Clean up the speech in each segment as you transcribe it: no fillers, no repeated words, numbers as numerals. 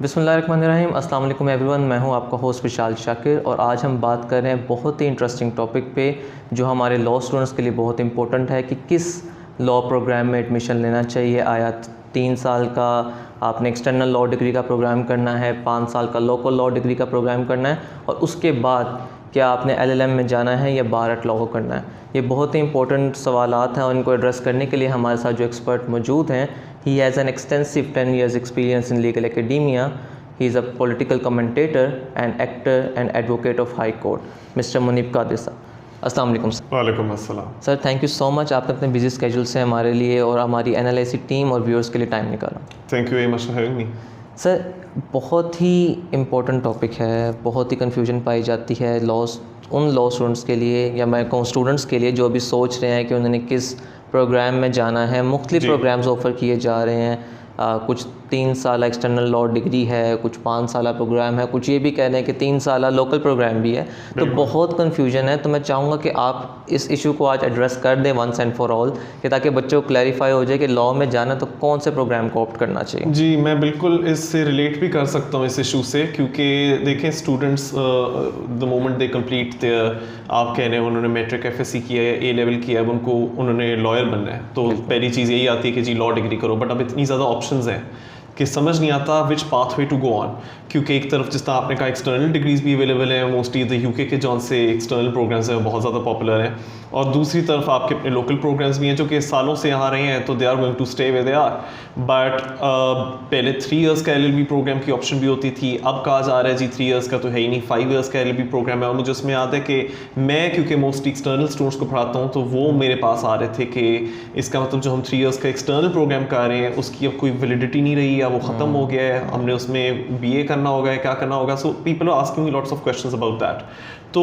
बिस्मिल्लाहिर्रहमानिर्रहीम, अस्सलाम वालेकुम एवरीवन। मैं हूं आपका होस्ट विशाल शाकिर और आज हम बात कर रहे हैं बहुत ही इंटरेस्टिंग टॉपिक पे जो हमारे लॉ स्टूडेंट्स के लिए बहुत इंपॉर्टेंट है कि किस लॉ प्रोग्राम में एडमिशन लेना चाहिए। आया 3 साल का आपने एक्सटर्नल लॉ डिग्री का प्रोग्राम करना है, 5 साल का लोकल लॉ डिग्री का प्रोग्राम करना है और उसके बाद क्या आपने LLM में जाना है या बार एट लॉ को करना है। ये बहुत ही इंपॉर्टेंट सवालात हैं और इनको एड्रेस करने के लिए हमारे साथ जो एक्सपर्ट मौजूद हैं, he has an extensive 10 years experience in legal academia. He is a political commentator and actor and advocate of High Court, Mr. Munib Qadir साहब। अस्सलाम वालेकुम सर। वालेकुम अस्सलाम sir, thank you so much, आपने अपने busy schedule से हमारे लिए और हमारी NLIC टीम और व्यूअर्स के लिए टाइम निकाला। Thank you very much for having me. Sir, बहुत ही इम्पोर्टेंट टॉपिक है, बहुत ही कन्फ्यूजन पाई जाती है उन लॉ स्टूडेंट्स के लिए या मैं कहूँ स्टूडेंट्स के लिए जो अभी सोच रहे हैं कि उन्होंने किस प्रोग्राम में जाना है। मुख्तलिफ प्रोग्राम्स ऑफ़र किए जा रहे हैं, कुछ 3 साल एक्सटर्नल लॉ डिग्री है, कुछ 5 साल प्रोग्राम है, कुछ ये भी कह रहे हैं कि 3 साल लोकल प्रोग्राम भी है। तो बहुत कन्फ्यूजन है। तो मैं चाहूँगा कि आप इस इशू को आज एड्रेस कर दें वंस एंड फॉर ऑल, कि ताकि बच्चों को क्लैरिफाई हो जाए कि लॉ में जाना तो कौन से प्रोग्राम को ऑप्ट करना चाहिए। जी, मैं बिल्कुल इससे रिलेट भी कर सकता हूँ इस इशू से, क्योंकि देखें students the moment they complete आप कह रहे हैं उन्होंने मैट्रिक FSC किया है, A लेवल किया है, अब उनको उन्होंने लॉयर बनना है, तो पहली चीज़ यही आती है कि जी लॉ डिग्री करो। बट अब इतनी ज़्यादा ऑप्शंस हैं कि समझ नहीं आता विच पाथवे टू गो ऑन, क्योंकि एक तरफ जिस तरह आपने कहा एक्सटर्नल डिग्रीज भी अवेलेबल हैं, मोस्टली द UK के जौन से एक्सटर्नल प्रोग्राम्स हैं बहुत ज़्यादा पॉपुलर हैं, और दूसरी तरफ आपके अपने लोकल प्रोग्राम्स भी हैं जो कि सालों से यहाँ रहे हैं, तो they are going to stay where they are. But पहले 3 इयर्स का LLB प्रोग्राम की ऑप्शन भी होती थी, अब कहा जा रहा है जी 3 इयर्स का तो है ही नहीं, 5 इयर्स का LLB प्रोग्राम है। और मुझे उसमें याद है कि मैं क्योंकि मोस्टली एक्सटर्नल स्टूडेंट्स को पढ़ाता हूँ, तो वो मेरे पास आ रहे थे कि इसका मतलब जो हम 3 इयर्स का एक्सटर्नल प्रोग्राम कर रहे हैं उसकी अब कोई वैलिडिटी नहीं रही, या वो ख़त्म हो गया है, हमने उसमें BA करना होगा या क्या करना होगा। So people are asking me lots of questions about that. तो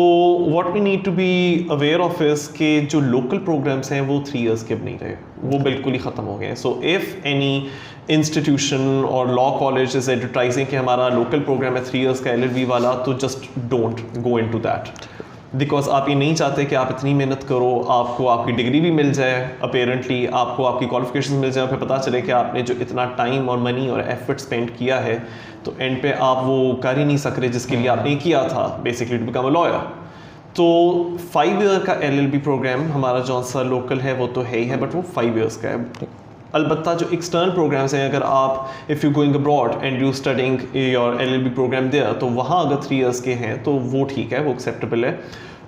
what we need to be aware of is के जो लोकल प्रोग्राम्स हैं वो 3 इयर्स के अब नहीं रहे, वो बिल्कुल ही ख़त्म हो गए हैं। सो इफ़ एनी इंस्टीट्यूशन और लॉ कॉलेज इज एडवर्टाइजिंग कि हमारा लोकल प्रोग्राम है 3 इयर्स का LLB वाला, तो just don't go into that, because आप ये नहीं चाहते कि आप इतनी मेहनत करो, आपको आपकी डिग्री भी मिल जाए, अपेरेंटली आपको आपकी क्वालिफिकेशन मिल जाए, फिर पता चले कि आपने जो इतना टाइम और मनी और एफर्ट स्पेंड किया है तो एंड पे आप वो कर ही नहीं सक रहे जिसके लिए आपने किया था, basically to become a lawyer. तो 5 ईयर का LLB प्रोग्राम हमारा जौन सा लोकल है वो तो है ही है, बट वो 5 ईयर्स का है। अलबत्ता जो एक्सटर्नल प्रोग्राम्स हैं, अगर आप if you going abroad and you studying your LLB programme there, तो वहाँ अगर 3 इयर्स के हैं तो वो ठीक है, वो एक्सेप्टेबल है।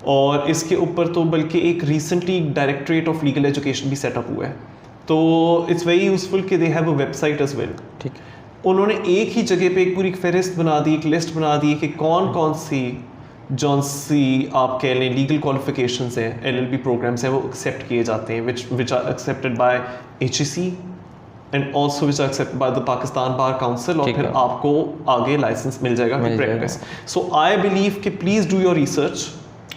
और इसके ऊपर तो बल्कि एक recently directorate of legal education भी सेटअप हुआ है, तो इट्स वेरी यूजफुल कि they have a website as well. ठीक, उन्होंने एक ही जगह पे एक पूरी फहरिस्त बना दी, एक लिस्ट बना दी कि कौन कौन सी जौन सी आप कह लें लीगल क्वालिफिकेशंस हैं, LLB प्रोग्राम्स हैं, वो एक्सेप्ट किए जाते हैं, which are accepted by HEC and also which are accepted by the Pakistan bar council, और फिर आपको आगे लाइसेंस मिल जाएगा प्रैक्टिस। सो आई बिलीव कि please do your research.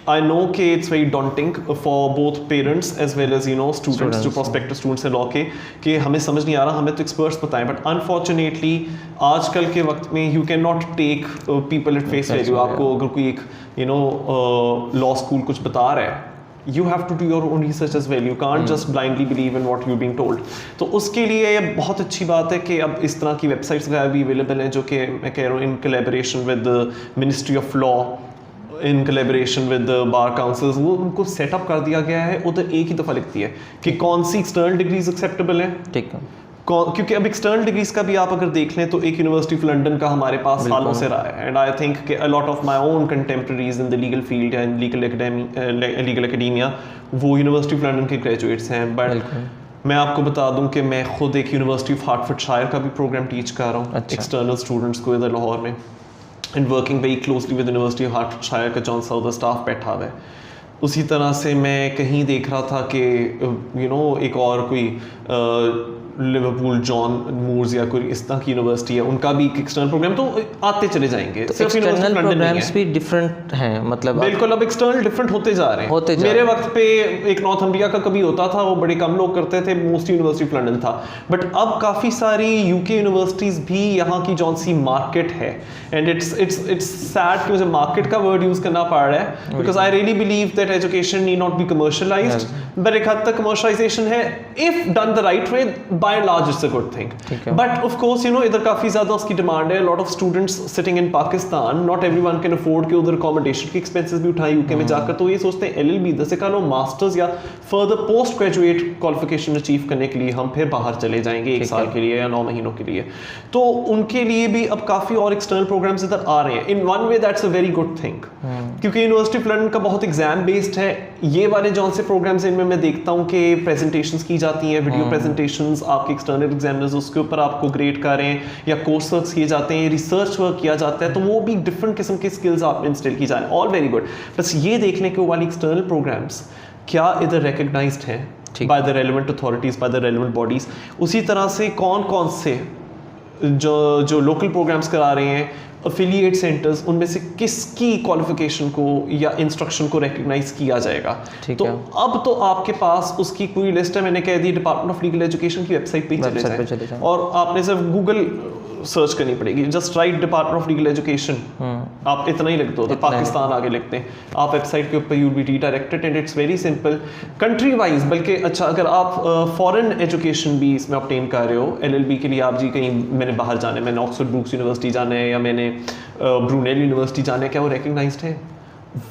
I know कि it's very daunting for both parents as well as students जो prospective students हैं लॉ के, कि हमें समझ नहीं आ रहा, हमें तो एक्सपर्ट्स बताएं, बट अनफॉर्चुनेटली आजकल के वक्त में you cannot take people at face value। आपको अगर कोई एक लॉ स्कूल कुछ बता रहा है, you have to do your own research as well, you can't just blindly believe in what you're being told। तो उसके लिए बहुत अच्छी बात है कि अब इस तरह की वेबसाइट्स वगैरह भी अवेलेबल हैं, जो कि मैं कह रहा हूँ in collaboration with the ministry of law, in collaboration with bar councils, वो उनको सेटअप कर दिया गया है। उधर एक ही दफ़ा लिखती है कि कौन सी एक्सटर्नल डिग्रीज एक्सेप्टेबल हैं। ठीक है, क्योंकि अब एक्सटर्नल डिग्रीज का भी आप अगर देख लें तो एक यूनिवर्सिटी ऑफ लंदन का हमारे पास सालों से रहा है, एंड आई थिंक कि a lot of my own contemporaries in the legal field and legal academia वो यूनिवर्सिटी ऑफ लंदन के ग्रेजुएट्स हैं। बट मैं आपको बता दूं कि मैं खुद एक यूनिवर्सिटी ऑफ हार्टफोर्डशायर का भी प्रोग्राम टीच कर रहा हूँ एक्सटर्नल स्टूडेंट्स को इधर लाहौर में, and working very closely with university of Hertfordshire का जौन सा उधर स्टाफ बैठा हुआ है। उसी तरह से मैं कहीं देख रहा था कि एक और कोई लिवरपूल जॉन मूर्स या कोई इस तरह की यूनिवर्सिटी है, उनका भी एक एक्सटर्नल प्रोग्राम, तो आते चले जाएंगे। तो एक्सटर्नल प्रोग्राम्स भी डिफरेंट हैं, मतलब बिल्कुल अब एक्सटर्नल डिफरेंट होते जा रहे हैं। मेरे वक्त पे एक नॉर्थम्बिया का कभी होता था, वो बड़े कम लोग करते थे, मोस्टली यूनिवर्सिटी ऑफ लंदन था, बट अब काफ़ी सारी UK यूनिवर्सिटीज़ भी यहाँ की जौन सी मार्केट है, एंड इट्स सैड कि मुझे मार्केट का वर्ड यूज़ करना पड़ रहा है, because I really believe that higher education need not be commercialised, but एक हद तक कमर्शलाइजेशन है if done the right way, by and large it's a good thing. But of course you know इधर काफी ज्यादा उसकी डिमांड है, lot of students sitting in Pakistan, not everyone can afford कि उधर अकोमोडेशन की एक्सपेंसेस भी उठाएं यूके में जाकर, तो ये सोचते हैं LLB इधर से कर लो, मास्टर्स या further post graduate qualification achieve करने के लिए हम फिर बाहर चले जाएंगे 1 साल के लिए या 9 महीनों के लिए। तो उनके लिए भी अब काफी और एक्सटर्नल प्रोग्राम्स इधर आ रहे हैं। In one way that's a very good thing, क्योंकि यूनिवर्सिटी ऑफ लंदन का बहुत एग्जाम बेस्ड है। ये वाले जौन से प्रोग्राम्स इनमें मैं देखता हूँ कि प्रेजेंटेशंस की जाती हैं, वीडियो प्रेजेंटेशंस, आपके एक्सटर्नल एग्जामिनर्स उसके ऊपर आपको ग्रेड कर रहे हैं, या कोर्स वर्क किए जाते हैं, रिसर्च वर्क किया जाता है, तो वो भी डिफरेंट किस्म की स्किल्स आप इंस्टिल की जाए, ऑल वेरी गुड। बस ये देख लें कि वो वाली एक्सटर्नल प्रोग्राम्स क्या इधर रिकग्नाइज्ड हैं by the relevant authorities, by the relevant bodies. उसी तरह से कौन कौन से जो लोकल प्रोग्राम्स करा रहे हैं, अफिलिएट सेंटर्स, उनमें से किसकी क्वालिफिकेशन को या इंस्ट्रक्शन को रिकग्नाइज किया जाएगा। तो अब तो आपके पास उसकी पूरी लिस्ट है, मैंने कह the department of legal education की वेबसाइट पे चले जाएं और आपने सिर्फ गूगल सर्च करनी पड़ेगी, just right department of legal education, आप इतना ही लिख दो तो पाकिस्तान आगे लिखते हैं, आप वेबसाइट के ऊपर you be redirected and it's very simple country wise. बल्कि अच्छा अगर आप फॉरेन एजुकेशन भी इसमें ऑब्टेन कर रहे हो LLB के लिए, आप जी कहीं मैंने बाहर जाना है, मैंने ऑक्सफोर्ड ब्रूक्स यूनिवर्सिटी जाना है या मैंने ब्रूनेल यूनिवर्सिटी जाना है, क्या वो रिकग्नाइज्ड है?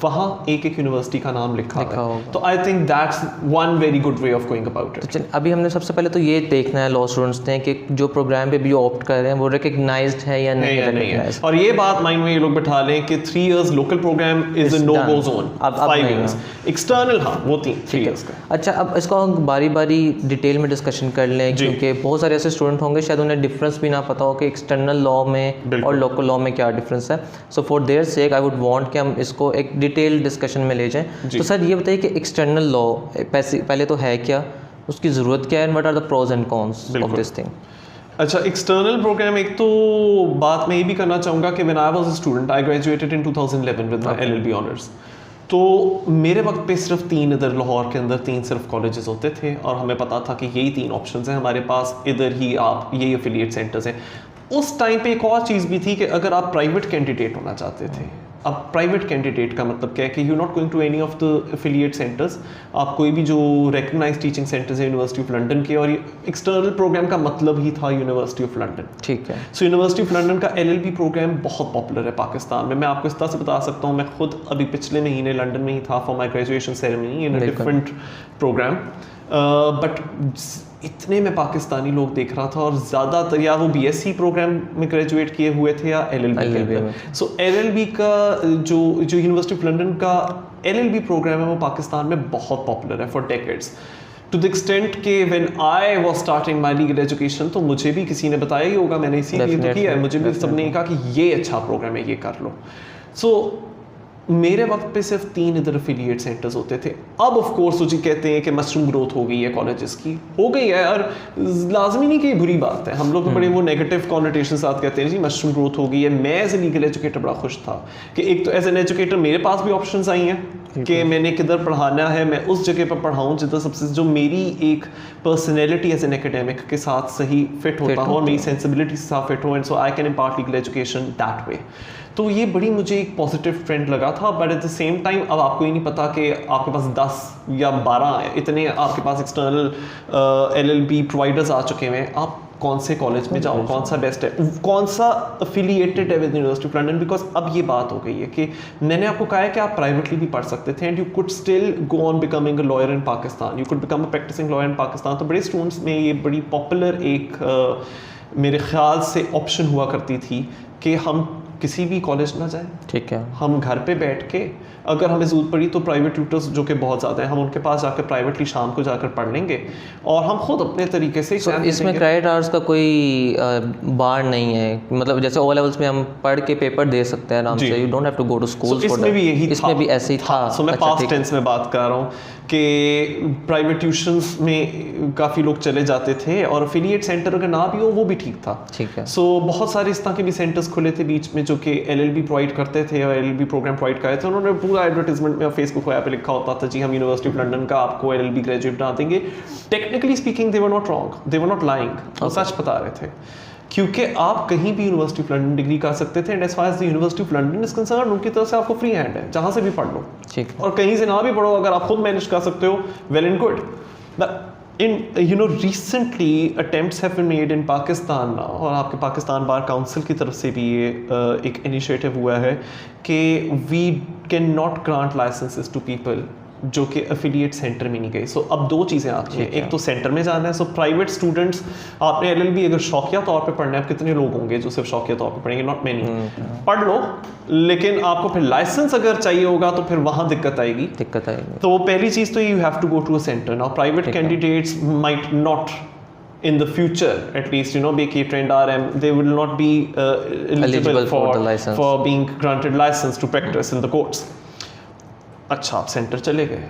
वहाँ एक यूनिवर्सिटी का नाम लिखा होगा। तो I think that's one very good way of going about it. तो चल अभी हमने सबसे पहले तो ये देखना है लॉ स्टूडेंट्स ने कि जो प्रोग्राम पे भी ऑप्ट कर रहे हैं वो रिकग्नाइज्ड है या नहीं रिकग्नाइज्ड। और ये बात माइंड में ये लोग बिठा लें कि 3 years local programme is a no go zone, 5 years external, हाँ वो 3 इयर्स का। अच्छा, अब इसको हम बारी बारी डिटेल में डिस्कशन कर लें, क्योंकि बहुत सारे ऐसे स्टूडेंट होंगे शायद उन्हें डिफरेंस भी ना पता हो कि एक्सटर्नल लॉ में और लोकल लॉ में क्या डिफरेंस है। So for their sake I would want कि हम इसको एक डिटेल डिस्कशन में ले जाएं। तो सर ये बताइए कि एक्सटर्नल लॉ पहले तो है क्या, उसकी ज़रूरत क्या है, and what are the pros and cons of this thing. अच्छा, एक्सटर्नल प्रोग्राम, एक तो बात मैं ये भी करना चाहूँगा कि when I was a student I graduated in 2011 with my LLB honours. तो मेरे वक्त पे सिर्फ 3 इधर लाहौर के अंदर 3 सिर्फ कॉलेजेस होते थे और हमें पता था कि यही 3 ऑप्शंस हैं हमारे पास, इधर ही आप यही एफिलिएट सेंटर्स हैं। उस टाइम पे एक और चीज़ भी थी कि अगर आप प्राइवेट कैंडिडेट होना चाहते थे, अब प्राइवेट कैंडिडेट का मतलब क्या है कि you not going to any of the affiliate centres, आप कोई भी जो रिकग्नाइज टीचिंग सेंटर्स है यूनिवर्सिटी ऑफ लंदन के, और एक्सटर्नल प्रोग्राम का मतलब ही था यूनिवर्सिटी ऑफ लंदन। ठीक है। सो यूनिवर्सिटी ऑफ लंदन का LLB प्रोग्राम बहुत पॉपुलर है पाकिस्तान में। मैं आपको इस तरह से बता सकता हूँ, मैं खुद अभी पिछले महीने लंदन में ही था for my graduation ceremony in a different programme, but इतने में पाकिस्तानी लोग देख रहा था और ज़्यादातर या वो BSc प्रोग्राम में ग्रेजुएट किए हुए थे या LLB में। सो LLB का जो यूनिवर्सिटी ऑफ लंदन का LLB प्रोग्राम है वो पाकिस्तान में बहुत पॉपुलर है for decades, to the extent के when I was starting my legal education तो मुझे भी किसी ने बताया ही होगा, मैंने इसीलिए तो किया है, मुझे भी सबने कहा कि ये अच्छा प्रोग्राम है, ये कर लो। सो मेरे वक्त पे सिर्फ 3 इधर एफिलिएट सेंटर्स होते थे। अब ऑफ कोर्स जी कहते हैं कि मशरूम ग्रोथ हो गई है कॉलेजेस की, हो गई है, और लाजमी नहीं कि ये बुरी बात है, हम लोग तो बड़े वो नेगेटिव कॉन्नोटेशन साथ कहते हैं जी मशरूम ग्रोथ हो गई है। मैं एज ए लीगल एजुकेटर बड़ा खुश था कि एक तो एज एन एजुकेटर मेरे पास भी ऑप्शंस आई हैं कि मैंने किधर पढ़ाना है, मैं उस जगह पर पढ़ाऊँ जिधर सबसे जो मेरी एक पर्सनैलिटी एज एन एकेडमिक के साथ सही फिट होता हो और मेरी सेंसिबिलिटी के साथ फिट हो, and so I can impart legal education that way. तो ये बड़ी मुझे एक पॉजिटिव ट्रेंड लगा था। But at the same time अब आपको ये नहीं पता कि आपके पास 10 या 12 इतने आपके पास एक्सटर्नल LLB प्रोवाइडर्स आ चुके हैं, आप कौन से कॉलेज में जाओ, कौन सा बेस्ट है, कौन सा अफिलिएटेड है with university of London. Because अब ये बात हो गई है कि मैंने आपको कहा है कि आप प्राइवेटली भी पढ़ सकते थे and you could still go on becoming a lawyer in Pakistan, you could become a practising lawyer in Pakistan. तो बड़े स्टूडेंट्स में ये बड़ी पॉपुलर एक मेरे ख्याल से ऑप्शन हुआ करती थी कि हम किसी भी कॉलेज ना जाएं, ठीक है, हम घर पे बैठ के अगर हमें ज़रूरत पड़ी तो प्राइवेट ट्यूटर्स जो कि बहुत ज़्यादा हैं, हम उनके पास जाकर प्राइवेटली शाम को जाकर पढ़ लेंगे और हम खुद अपने तरीके से इसमें क्रेडिट आवर्स का कोई बार नहीं है, मतलब जैसे ओ लेवल्स में हम पढ़ के पेपर दे सकते हैं आराम से, you don't have to go to school. इसमें भी यही था, इसमें भी ऐसे ही था। सो मैं पास्ट टेंस में बात कर रहा हूँ कि प्राइवेट ट्यूशंस में काफ़ी लोग चले जाते थे और एफिलिएट सेंटर अगर ना भी हो वो भी ठीक था, ठीक है। सो बहुत सारे इस तरह के भी सेंटर्स खुले थे बीच में जो कि LLB प्रोवाइड करते थे और LLB प्रोग्राम प्रोवाइड करते थे। उन्होंने पूरा एडवर्टाइजमेंट में फेसबुक वगैरह पे लिखा होता था जी हम यूनिवर्सिटी ऑफ लंदन का आपको LLB ग्रेजुएट बना देंगे। Technically speaking they were not wrong, they were not lying, वो सच बता रहे थे। क्योंकि आप कहीं भी यूनिवर्सिटी ऑफ लंदन डिग्री कर सकते थे, and as far as the university of London is concern उनकी तरफ से आपको फ्री हैंड है, जहाँ से भी पढ़ लो, ठीक, और कहीं से ना भी पढ़ो, अगर आप खुद मैनेज कर सकते हो, well and good. Recently attempts have been made in Pakistan now, और आपके पाकिस्तान बार काउंसिल की तरफ से भी ये एक इनिशिएटिव हुआ है कि we cannot grant licenses to people जो कि एफिलिएट सेंटर में नहीं गए. सो अब दो चीज़ें आती हैं, एक तो सेंटर में जाना है. सो प्राइवेट स्टूडेंट्स, आपने एलएलबी अगर शौकिया तौर पे पढ़ना है, आप कितने लोग होंगे जो सिर्फ शौकिया तौर पे पढ़ेंगे? Not many. पढ़ लो, लेकिन आपको फिर लाइसेंस अगर चाहिए होगा तो फिर वहाँ दिक्कत आएगी. तो वो पहली चीज़ तो you have to go to a centre. Now private candidates might not in the future, at least, BK trained RM, they will not be eligible for being granted license to practice in the courts. अच्छा, आप centre चले गए,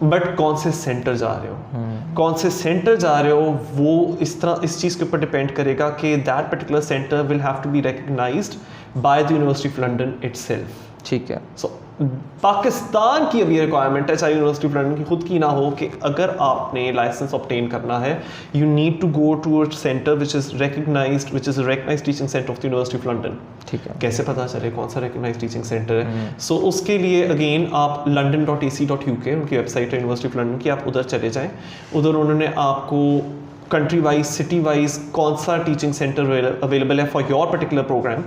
but कौन से centre जा रहे हो, कौन से सेंटर जा रहे हो, वो इस चीज़ के ऊपर डिपेंड करेगा कि that particular centre will have to be recognised by the university of London itself. ठीक है. सो पाकिस्तान की अब ये रिक्वायरमेंट है, चाहे यूनिवर्सिटी ऑफ लंदन की खुद की ना हो, कि अगर आपने लाइसेंस ऑब्टेन करना है, you need to go to a centre which is recognised teaching centre of the university of London. ठीक है. कैसे पता चले कौन सा रिकग्नाइज्ड टीचिंग सेंटर है? सो उसके लिए अगेन आप london.ac.uk उनकी वेबसाइट है यूनिवर्सिटी ऑफ लंदन की, आप उधर चले जाएँ. उधर उन्होंने आपको कंट्री वाइज, सिटी वाइज कौन सा टीचिंग सेंटर अवेलेबल है फॉर योर पर्टिकुलर प्रोग्राम,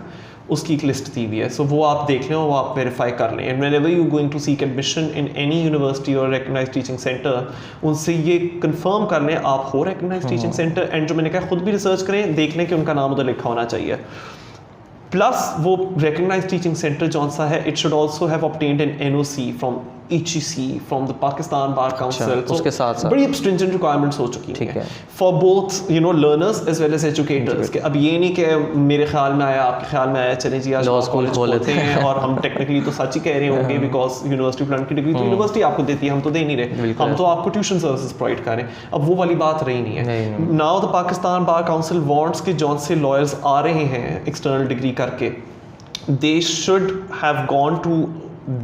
उसकी एक लिस्ट दी हुई है. सो वो आप देख लें और वो आप वेरीफाई कर लें. And whenever you going to seek admission in any university और रिकग्नाइज्ड टीचिंग सेंटर, उनसे ये कंफर्म कर लें आप हो रिकग्नाइज्ड टीचिंग सेंटर. एंड जो मैंने कहा, खुद भी रिसर्च करें, देख लें कि उनका नाम उधर लिखा होना चाहिए. प्लस वो रिकग्नाइज्ड टीचिंग सेंटर जौन सा है, it should also have obtained an NOC from ECC, from the Pakistan bar council. उसके साथ बड़ी स्ट्रिंजेंट रिक्वायरमेंट्स हो चुकी हैं for both learners as well as educators. अब ये नहीं कि मेरे ख्याल में आया, आपके ख्याल में आया, चले जी आज लॉ स्कूल खोलते हैं, और हम टेक्निकली तो सच ही कह रहे होंगे, बिकॉज यूनिवर्सिटी ऑफ लंदन की डिग्री तो यूनिवर्सिटी आपको देती है, हम तो दे नहीं रहे, हम तो आपको ट्यूशन सर्विसेज प्रोवाइड कर रहे हैं. अब वो वाली बात रही नहीं है. Now the Pakistan bar council wants कि जौन से लॉयर्स आ रहे हैं एक्सटर्नल डिग्री करके, they should have gone to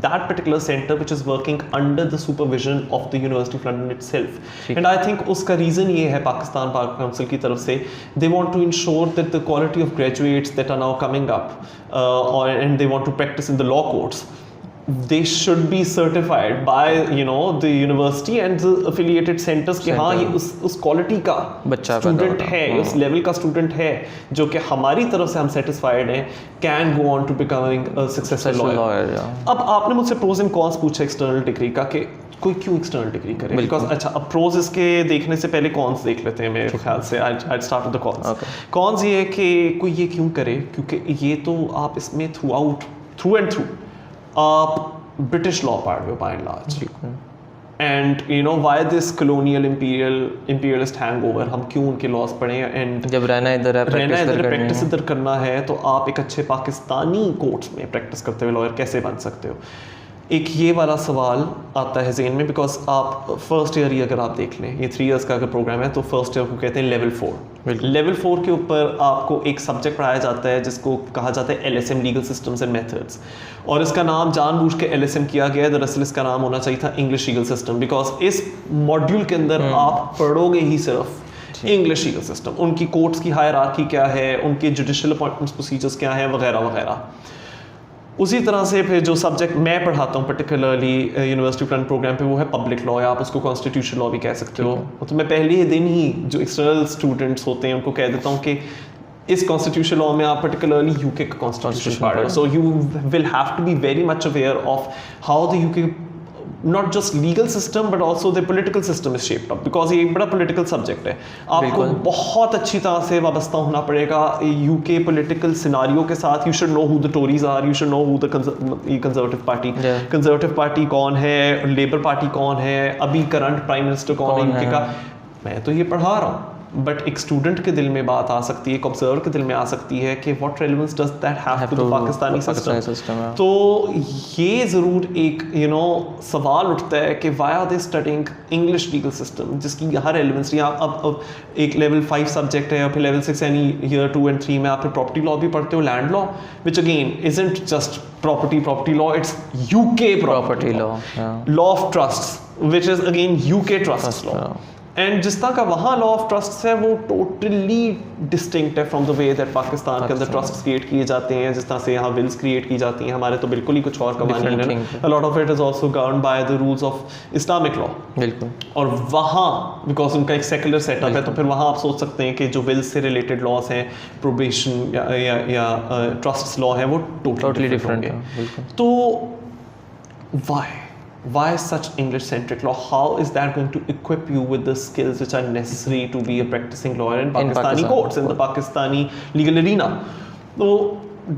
that particular center which is working under the supervision of the University of London itself. And I think उसका reason ये है Pakistan bar council की तरफ से, they want to ensure that the quality of graduates that are now coming up and they want to practice in the law courts, they should be certified by the university and the affiliated centers कि हाँ ये उस quality का student है, उस level का student है जो कि हमारी तरफ से हम सेटिस्फाइड हैं, can go on to becoming a successful lawyer. अब आपने मुझसे प्रोज एंड कॉन्स पूछा एक्सटर्नल डिग्री का कि कोई क्यों एक्सटर्नल डिग्री करे. बिकॉज अच्छा, अब प्रोज इसके देखने से पहले कॉन्स देख लेते हैं मेरे ख्याल से. I start with the cons. Cons ये है कि कोई ये क्यों करे, क्योंकि ये तो आप इसमें थ्रू एंड थ्रू आप ब्रिटिश लॉ पढ़ रहे हो by and large. And why this colonial imperialist hangover, हम क्यों उनके लॉज पढ़े? एंड जब रहना इधर है, प्रैक्टिस इधर करना है, तो आप एक अच्छे पाकिस्तानी कोर्ट्स में प्रैक्टिस करते हुए लॉयर कैसे बन सकते हो? एक ये वाला सवाल आता है ज़हन में, बिकॉज आप फर्स्ट ईयर ही अगर आप देख लें, ये 3 इयर्स का अगर प्रोग्राम है, तो फर्स्ट ईयर को कहते हैं लेवल 4. लेवल 4 के ऊपर आपको एक सब्जेक्ट पढ़ाया जाता है जिसको कहा जाता है LSM, legal systems and methods. और इसका नाम जानबूझ के LSM किया गया है. दरअसल इसका नाम होना चाहिए था इंग्लिश लीगल सिस्टम, बिकॉज इस मॉड्यूल के अंदर आप पढ़ोगे ही सिर्फ इंग्लिश लीगल सिस्टम, उनकी कोर्ट्स की हायरार्की क्या है, उनके जुडिशल अपॉइंटमेंट्स प्रोसीजर्स क्या हैं, वगैरह वगैरह. उसी तरह से फिर जो सब्जेक्ट मैं पढ़ाता हूँ पर्टिकुलरली यूनिवर्सिटी प्लान प्रोग्राम पे, वो है पब्लिक लॉ, या आप उसको कॉन्स्टिट्यूशन लॉ भी कह सकते हो. तो मैं पहले ही दिन ही जो एक्सटर्नल स्टूडेंट्स होते हैं उनको कह देता हूँ कि इस कॉन्स्टिट्यूशन लॉ में आप पर्टिकुलरली यूके का कॉन्स्टिट्यूशन पढ़ रहे हो. So you will have to be very much aware of how the UK not just legal system but also the political system is shaped up, because ये एक बड़ा political subject है. आपको बहुत अच्छी तरह से वाबस्ता होना पड़ेगा UK political scenario के साथ. You should know who the Tories are, you should know who the Conservative Party, Conservative Party कौन है, Labour Party कौन है, अभी करंट प्राइम मिनिस्टर कौन है UK का. मैं तो ये पढ़ा रहा हूँ, बट एक स्टूडेंट के दिल में बात आ सकती है, एक ऑब्जर्वर के दिल में आ सकती है कि what relevance does that have to the Pakistani system. तो ये ज़रूर एक सवाल उठता है कि why are they studying English legal system, जिसकी हर रेलेवेंस नहीं. अब एक लेवल 5 सब्जेक्ट है, और फिर लेवल 6 यानी ईयर 2 and 3 में आप फिर प्रॉपर्टी लॉ भी पढ़ते हो, land law, which again isn't just property law, it's UK property law, law of trust, which is again UK trust law. And जिस तरह का वहाँ लॉ ऑफ ट्रस्ट है वो टोटली डिस्टिंक्ट है from the way that Pakistan के अंदर trust create किए जाते हैं, जिस तरह से यहाँ विल्स क्रिएट की जाती हैं, हमारे तो बिल्कुल ही कुछ और कवानीन है। A lot of it is also governed by the rules of Islamic law. बिल्कुल। और वहाँ बिकॉज उनका एक सेकुलर सेटअप है, तो फिर वहाँ आप सोच सकते हैं कि जो विल्स से रिलेटेड लॉज हैं, प्रोबेशन या ट्रस्ट लॉ है, वो टोटली डिफरेंट है। तो why such English centric law? How is that going to equip you with the skills which are necessary to be a practicing lawyer in Pakistani courts, in the Pakistani legal arena? So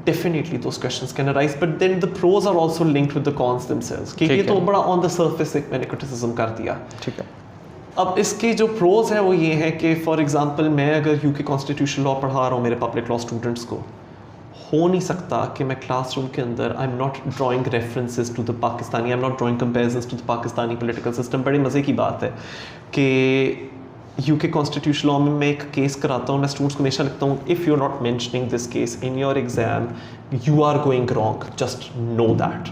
definitely those questions can arise, but then the pros are also linked with the cons themselves. कि ये तो बड़ा on the surface एक मैंने criticism कर दिया। ठीक है। अब इसके जो प्रोज है वो ये है कि फॉर एग्जांपल मैं अगर यूके कॉन्स्टिट्यूशन लॉ पढ़ा रहा हूँ मेरे पब्लिक लॉ स्टूडेंट्स को, हो नहीं सकता कि मैं क्लासरूम के अंदर I am not drawing references to the Pakistani, I am not drawing comparisons to the Pakistani political system. बड़े मज़े की बात है कि यूके कॉन्स्टिट्यूशन लॉ में मैं एक केस कराता हूँ, मैं स्टूडेंट्स को हमेशा लिखता हूँ, if you are not mentioning this case in your exam you are going wrong, just know that.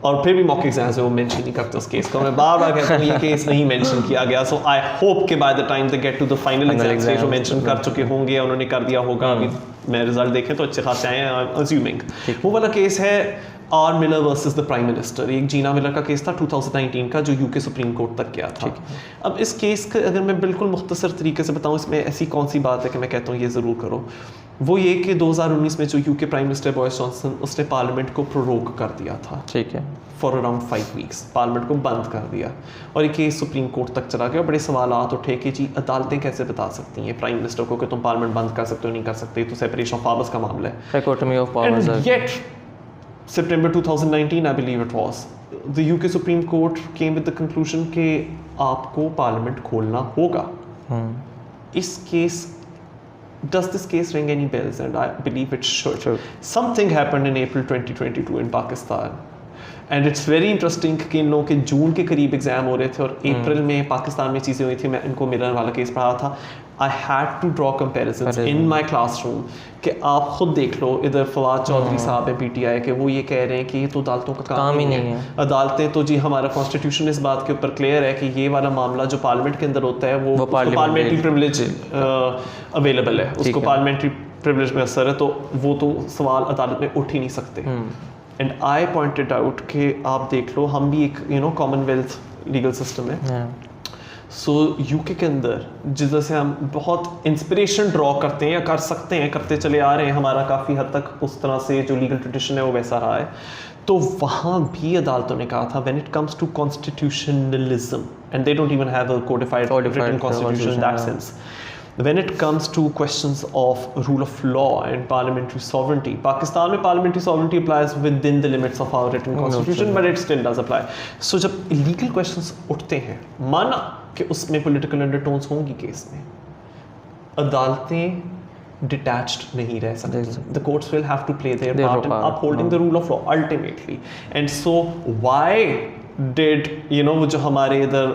और फिर भी मॉक एग्जाम्स में वो मेंशन नहीं करते उस केस को, मैं बार बार कहता हूँ ये केस नहीं मेंशन किया गया। सो आई होप कि by the time they get to the final exam वो मेंशन कर चुके होंगे, उन्होंने कर दिया होगा। अभी मैं रिजल्ट देखें तो अच्छे खासे आए हैं, आई एम अज्यूमिंग। वो वाला केस है R Miller versus the prime minister, एक जीना मिलर का केस था 2019 का, जो यूके सुप्रीम कोर्ट तक गया था। अब इस केस का अगर मैं बिल्कुल मुख्तसर तरीके से बताऊँ, इसमें ऐसी कौन सी बात है कि मैं कहता हूँ ये ज़रूर करो, वो ये कि 2019 में जो UK prime minister Boris Johnson, उसने पार्लियामेंट को प्रोरोग कर दिया था। ठीक है। फॉर अराउंड 5 वीक्स पार्लियामेंट को बंद कर दिया, और ये केस सुप्रीम कोर्ट तक चला गया। बड़े सवालात उठे कि जी अदालतें कैसे बता सकती हैं प्राइम मिनिस्टर को कि तुम पार्लियामेंट बंद कर सकते हो, नहीं कर सकते, तो सेपरेशन ऑफ पावर्स का मामला है, dichotomy of powers. And yet September 2019 I believe it was, the UK Supreme Court came with the conclusion कि आपको पार्लियामेंट खोलना होगा। इस case does this case ring any bells? And I believe it should. Something happened in April 2022 in Pakistan, and it's very interesting कि इन लोगों के जून के करीब एग्जाम हो रहे थे और अप्रैल में पाकिस्तान में चीज़ें हुई थी। मैं इनको मिलर वाला केस पढ़ा था। I had to draw comparisons in my classroom कि आप खुद देख लो, इधर फवाद चौधरी साहब हैं PTI के, वो ये कह रहे हैं कि ये तो अदालतों का काम ही नहीं है। अदालतें तो जी हमारा कॉन्स्टिट्यूशन इस बात के ऊपर क्लियर है कि ये वाला मामला जो पार्लियामेंट के अंदर होता है वो पार्लियामेंट्री प्रिविलेज अवेलेबल है, उसको पार्लियामेंट्री प्रिविलेज में असर है, तो वो तो सवाल अदालत में उठ ही नहीं सकते। एंड आई पॉइंटेड आउट कि आप देख लो, हम भी एक कॉमनवेल्थ लीगल सिस्टम है। सो यूके के अंदर जिस से हम बहुत इंस्पिरेशन ड्रॉ करते हैं या कर सकते हैं, करते चले आ रहे हैं, हमारा काफ़ी हद तक उस तरह से जो लीगल ट्रेडिशन है वो वैसा रहा है, तो वहाँ भी अदालतों ने कहा था when it comes to constitutionalism, and they don't even have a codified written constitution in that sense, when it comes to questions of rule of law and parliamentary sovereignty, Pakistan में parliamentary sovereignty applies within the limits of our written constitution, but it still does apply. So जब illegal questions उठते हैं, माना कि उसमें political undertones होंगी case में, अदालतें detached नहीं रह सकती. The courts will have to play their part in upholding the rule of law ultimately. And so why did वो जो हमारे इधर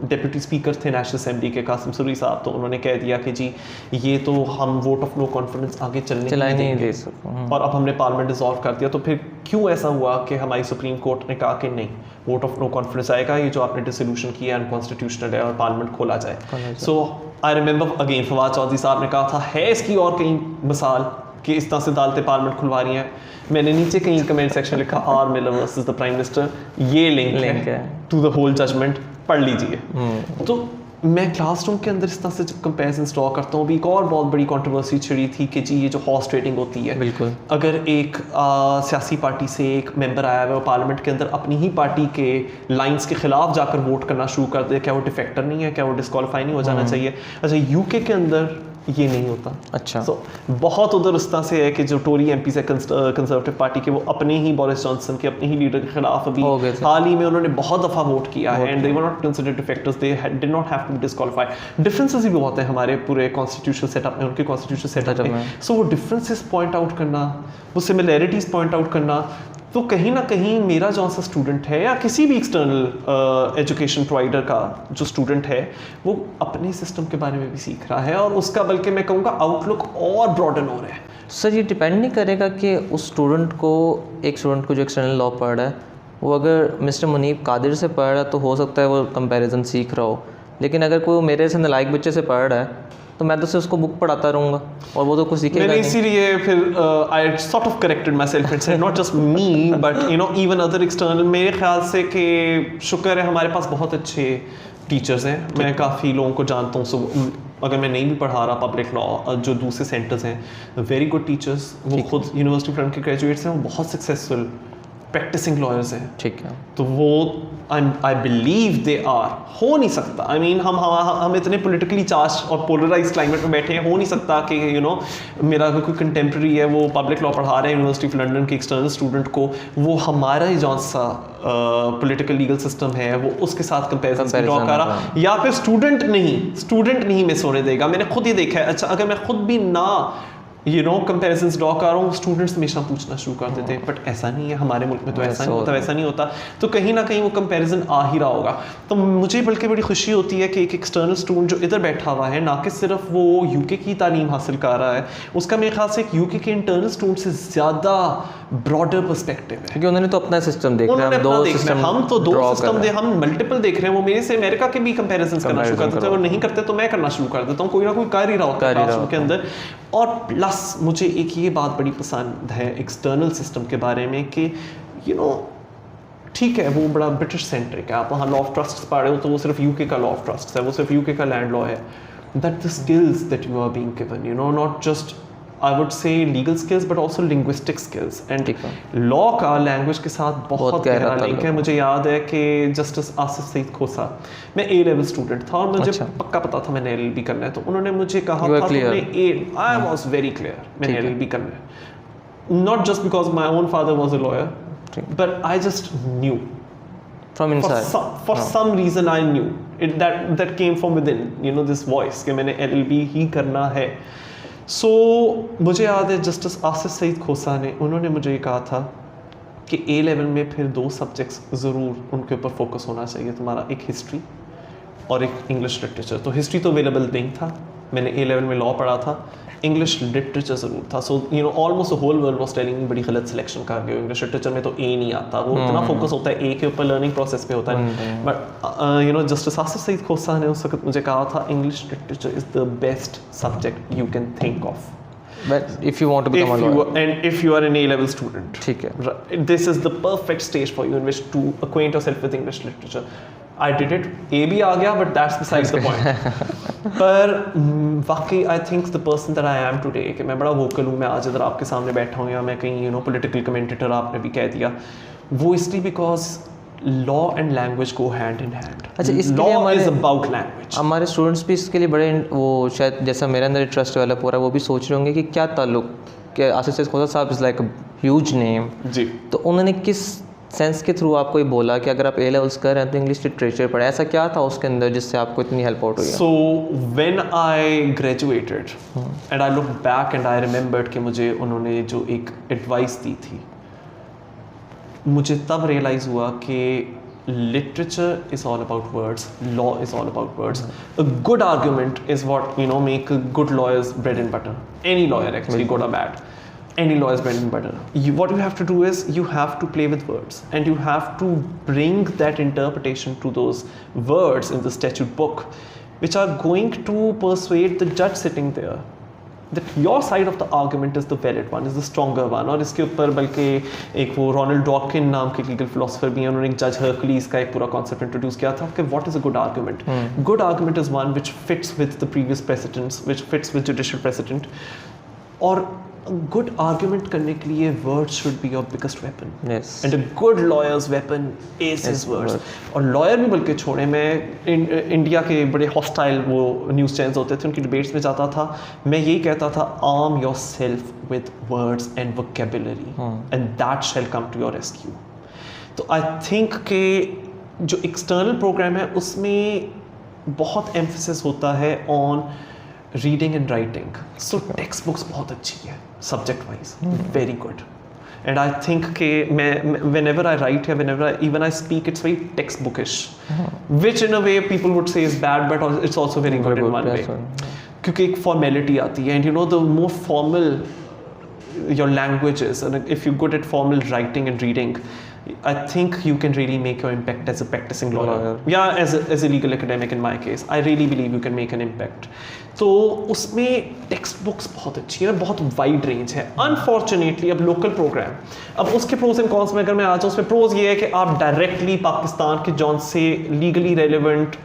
डिप्यूटी स्पीकर थे नेशनल असेंबली के कासिम सुरी साहब, तो उन्होंने कह दिया कि जी ये तो हम वोट ऑफ नो कॉन्फिडेंस आगे चलने नहीं दे सकते, और अब हमने पार्लियामेंट डिसॉल्व कर दिया। तो फिर क्यों ऐसा हुआ कि हमारी सुप्रीम कोर्ट ने कहा कि नहीं, वोट ऑफ नो कॉन्फिडेंस आएगा, ये जो आपने डिसोल्यूशन किया अनकॉन्स्टिट्यूशनल है और पार्लियामेंट खोला जाए। So I remember again Fawad Chaudhry साहब ने कहा था, है इसकी और कहीं मिसाल कि इस तरह से अदालतें पार्लियामेंट खुलवा रही हैं। मैंने नीचे कहीं कमेंट सेक्शन लिखा R Miller versus the prime minister, ये लिंक है टू द होल जजमेंट, पढ़ लीजिए। तो मैं क्लासरूम के अंदर इस तरह से जब कंपेरिजन ड्रॉ करता हूँ, भी एक और बहुत बड़ी कंट्रोवर्सी छिड़ी थी कि जी ये जो हॉर्स ट्रेडिंग होती है, बिल्कुल अगर एक सियासी पार्टी से एक मेंबर आया है वो पार्लियामेंट के अंदर अपनी ही पार्टी के लाइंस के खिलाफ जाकर वोट करना शुरू कर दे, क्या वो डिफेक्टर नहीं है, क्या वो डिस्क्वालीफाई नहीं हो जाना चाहिए? अच्छा, यूके के अंदर ये नहीं होता। अच्छा, so, बहुत उधर उस तरह से है कि जो टोरी एमपी से कंजर्वेटिव पार्टी के, वो अपने ही बोरिस जॉनसन के अपने ही लीडर के खिलाफ अभी हाल ही में उन्होंने बहुत दफ़ा वोट किया है, and they were not considered defectors, they did not have to be disqualified. Differences भी बहुत हैं हमारे पूरे कॉन्स्टिट्यूशनल सेटअप में, उनके कॉन्स्टिट्यूशनल सेटअप में। सो वो डिफरेंसेस पॉइंट आउट करना, वो सिमिलैरिटीज़ पॉइंट आउट करना, तो कहीं ना कहीं मेरा जो सा स्टूडेंट है या किसी भी एक्सटर्नल एजुकेशन प्रोवाइडर का जो स्टूडेंट है, वो अपने सिस्टम के बारे में भी सीख रहा है, और उसका बल्कि मैं कहूँगा आउटलुक और ब्रॉडन हो रहा है। सर ये डिपेंड नहीं करेगा कि उस स्टूडेंट को, एक स्टूडेंट को जो एक्सटर्नल लॉ पढ़ रहा है, वो अगर मिस्टर मुनीब कादिर से पढ़ रहा है तो हो सकता है वो कंपैरिजन सीख रहा हो, लेकिन अगर कोई मेरे से नालायक बच्चे से पढ़ रहा है तो मैं तो सिर्फ उसको बुक पढ़ाता रहूँगा और वो तो कुछ सीखेगा मैंने नहीं। इसीलिए फिर I sort of corrected my self and said not just me but you know even other external. मेरे ख्याल से कि शुक्र है हमारे पास बहुत अच्छे टीचर्स हैं। मैं काफ़ी लोगों को जानता हूँ। सो अगर मैं नहीं भी पढ़ा रहा पब्लिक लॉ, जो दूसरे सेंटर्स हैं, वेरी गुड टीचर्स, वो खुद यूनिवर्सिटी फ्रंट के ग्रेजुएट्स हैं, वो बहुत सक्सेसफुल प्रैक्टिसिंग लॉयर्स हैं। ठीक है। तो वो आई बिलीव दे आर। हो नहीं सकता, आई मीन हम इतने पोलिटिकली चार्ज और पोलराइज क्लाइमेट में बैठे हैं, हो नहीं सकता कि यू नो मेरा अगर कोई कंटेम्प्रेरी है वो पब्लिक लॉ पढ़ा रहे हैं यूनिवर्सिटी ऑफ लंदन के एक्सटर्नल स्टूडेंट को, वो हमारा ही जौन सा पॉलिटिकल लीगल सिस्टम है वो उसके साथ कंपेरिजन ड्रॉ कर रहा, या फिर स्टूडेंट नहीं मिस होने देगा। मैंने खुद ही देखा है। अच्छा, अगर मैं खुद भी ना यू नो कंपेरिजन्स ड्रॉ कर रहा हूँ, स्टूडेंट्स हमेशा पूछना शुरू कर देते हैं, बट ऐसा नहीं है हमारे मुल्क में, तो ऐसा नहीं होता, वैसा नहीं होता। तो कहीं ना कहीं वो कंपैरिजन आ ही रहा होगा। तो मुझे बल्कि बड़ी खुशी होती है कि एक एक्सटर्नल स्टूडेंट जो इधर बैठा हुआ है, ना कि सिर्फ वो यूके की तालीम हासिल कर रहा है, उसका मेरे ख्याल से एक यूके के इंटरनल स्टूडेंट से ज़्यादा ब्रॉडर पर्सपेक्टिव है, क्योंकि उन्होंने तो अपना सिस्टम देख रहे हैं, हम तो दो सिस्टम हम मल्टीपल देख रहे हैं। वो मेरे से अमेरिका के भी कंपैरिजन करना शुरू कर देते हैं, और नहीं करते तो मैं करना शुरू कर देता हूँ। कोई ना कोई कर ही रहा होता है क्लासरूम के अंदर। और प्लस मुझे एक ये बात बड़ी पसंद है एक्सटर्नल सिस्टम के बारे में कि यू नो ठीक है वो बड़ा ब्रिटिश सेंट्रिक है, आप वहाँ लॉ ऑफ ट्रस्ट पढ़ रहे हो तो वो सिर्फ यूके का लॉ ऑफ ट्रस्ट है, वो सिर्फ यूके का लैंड लॉ है। That the skills that you are being given, you know, not just I would say legal skills but also linguistic skills. And law का लैंग्वेज के साथ बहुत गहरा लिंक है। मुझे याद है कि जस्टिस आसिफ सईद खोसा, मैं ए लेवल स्टूडेंट था और मुझे पक्का पता था मैंने एलएलबी करना है, तो उन्होंने मुझे कहा था आई वाज वेरी क्लियर मैंने एलएलबी करना है, not just because my own father was a lawyer, but I just new from inside for some reason I knew it, that came from within, you know, this voice कि मैंने LLB ही करना है। सो मुझे याद है justice Asif Saeed Khosa ने, उन्होंने मुझे ये कहा था कि ए लेवल में फिर 2 सब्जेक्ट्स ज़रूर उनके ऊपर फोकस होना चाहिए तुम्हारा, एक हिस्ट्री और एक इंग्लिश लिटरेचर। तो हिस्ट्री तो अवेलेबल नहीं था, मैंने ए लेवल में लॉ पढ़ा था, इंग्लिश लिटरेचर ज़रूर था। So you know almost the whole world was telling बड़ी गलत सिलेक्शन कर गए, इंग्लिश लिटरेचर में तो ए नहीं आता, वो इतना फोकस होता है ए के ऊपर, लर्निंग प्रोसेस पे होता है। But you know justice Asif Saeed Khosa ने उस वक्त मुझे कहा था English literature is the best subject you can think of, but if you want to become a lawyer, and if you are an A-level student, ठीक है, this is the perfect stage for you in which to acquaint yourself with English literature. I did it, A भी आ गया, but that's besides the point. पर वाकई आई think the person that I am today, कि मैं बड़ा vocal हूँ, मैं आज इधर आपके सामने बैठा हूँ, या मैं कहीं यू नो पॉलिटिकल कमेंटेटर आपने भी कह दिया, वो इसलिए because law and language go hand in hand. अच्छा, इसके लिए लॉ इज अबाउट लैंग्वेज। हमारे स्टूडेंट्स भी इसके लिए बड़े वो शायद जैसा मेरे अंदर इंटरेस्ट डेवलप हो रहा है, वो भी सोच रहे होंगे कि क्या ताल्लुक, कि आसिफ सईद खोसा साहब is like a huge name जी, तो उन्होंने किस सेंस के थ्रू आपको ये बोला कि अगर आप ए लेवल्स कर रहे हैं तो इंग्लिश लिटरेचर पढ़े, ऐसा क्या था उसके अंदर जिससे आपको इतनी हेल्प आउट हुई? So when I graduated and I look back and I remembered कि मुझे उन्होंने जो एक एडवाइस दी थी, मुझे तब रियलाइज़ हुआ कि literature is all about words, law is all about words. A good argument is what you know make a good lawyer's bread and butter. Any lawyer actually, good or bad, any lawyer's bread and butter. What you have to do is you have to play with words, and you have to bring that interpretation to those words in the statute book, which are going to persuade the judge sitting there that your side of the argument is the valid one, is the stronger one. और इसके ऊपर बल्कि एक वो Ronald डॉकिन नाम के legal philosopher भी हैं, उन्होंने एक जज हर्कुलीज का एक पूरा कॉन्सेप्ट इंट्रोड्यूस किया था कि what is a good argument. Good argument is one which fits with the previous precedents, which fits with judicial precedent. और गुड आर्गुमेंट करने के लिए words should be your biggest weapon, and a good lawyer's weapon is his words. और lawyer भी बल्कि छोड़े, मैं India के बड़े हॉस्टाइल वो न्यूज़ चैनल्स होते थे, उनकी डिबेट्स में जाता था, मैं यही कहता था, arm yourself with words and vocabulary and that shall come to your rescue. तो आई थिंक कि जो एक्सटर्नल प्रोग्राम है उसमें बहुत एम्फेसिस होता है on reading and writing. So text books बहुत अच्छी है subject wise, very good. And I think कि मैं whenever I write या whenever even I speak, it's very textbookish, which in a way people would say is bad, but it's also very good in one way, क्योंकि एक formality आती है, and you know the more formal your language is, and if you're good at formal writing and reading, I think you can really make your impact as a practicing lawyer. Yeah, as a legal academic in my case, I really believe you can make an impact. तो उसमें text books बहुत अच्छी है, बहुत wide range है. Unfortunately अब local programme, अब उसके प्रोज एंड कॉन्स में अगर मैं आ जाऊँ, उसमें प्रोज ये है कि आप डायरेक्टली पाकिस्तान के जौन से लीगली रेलिवेंट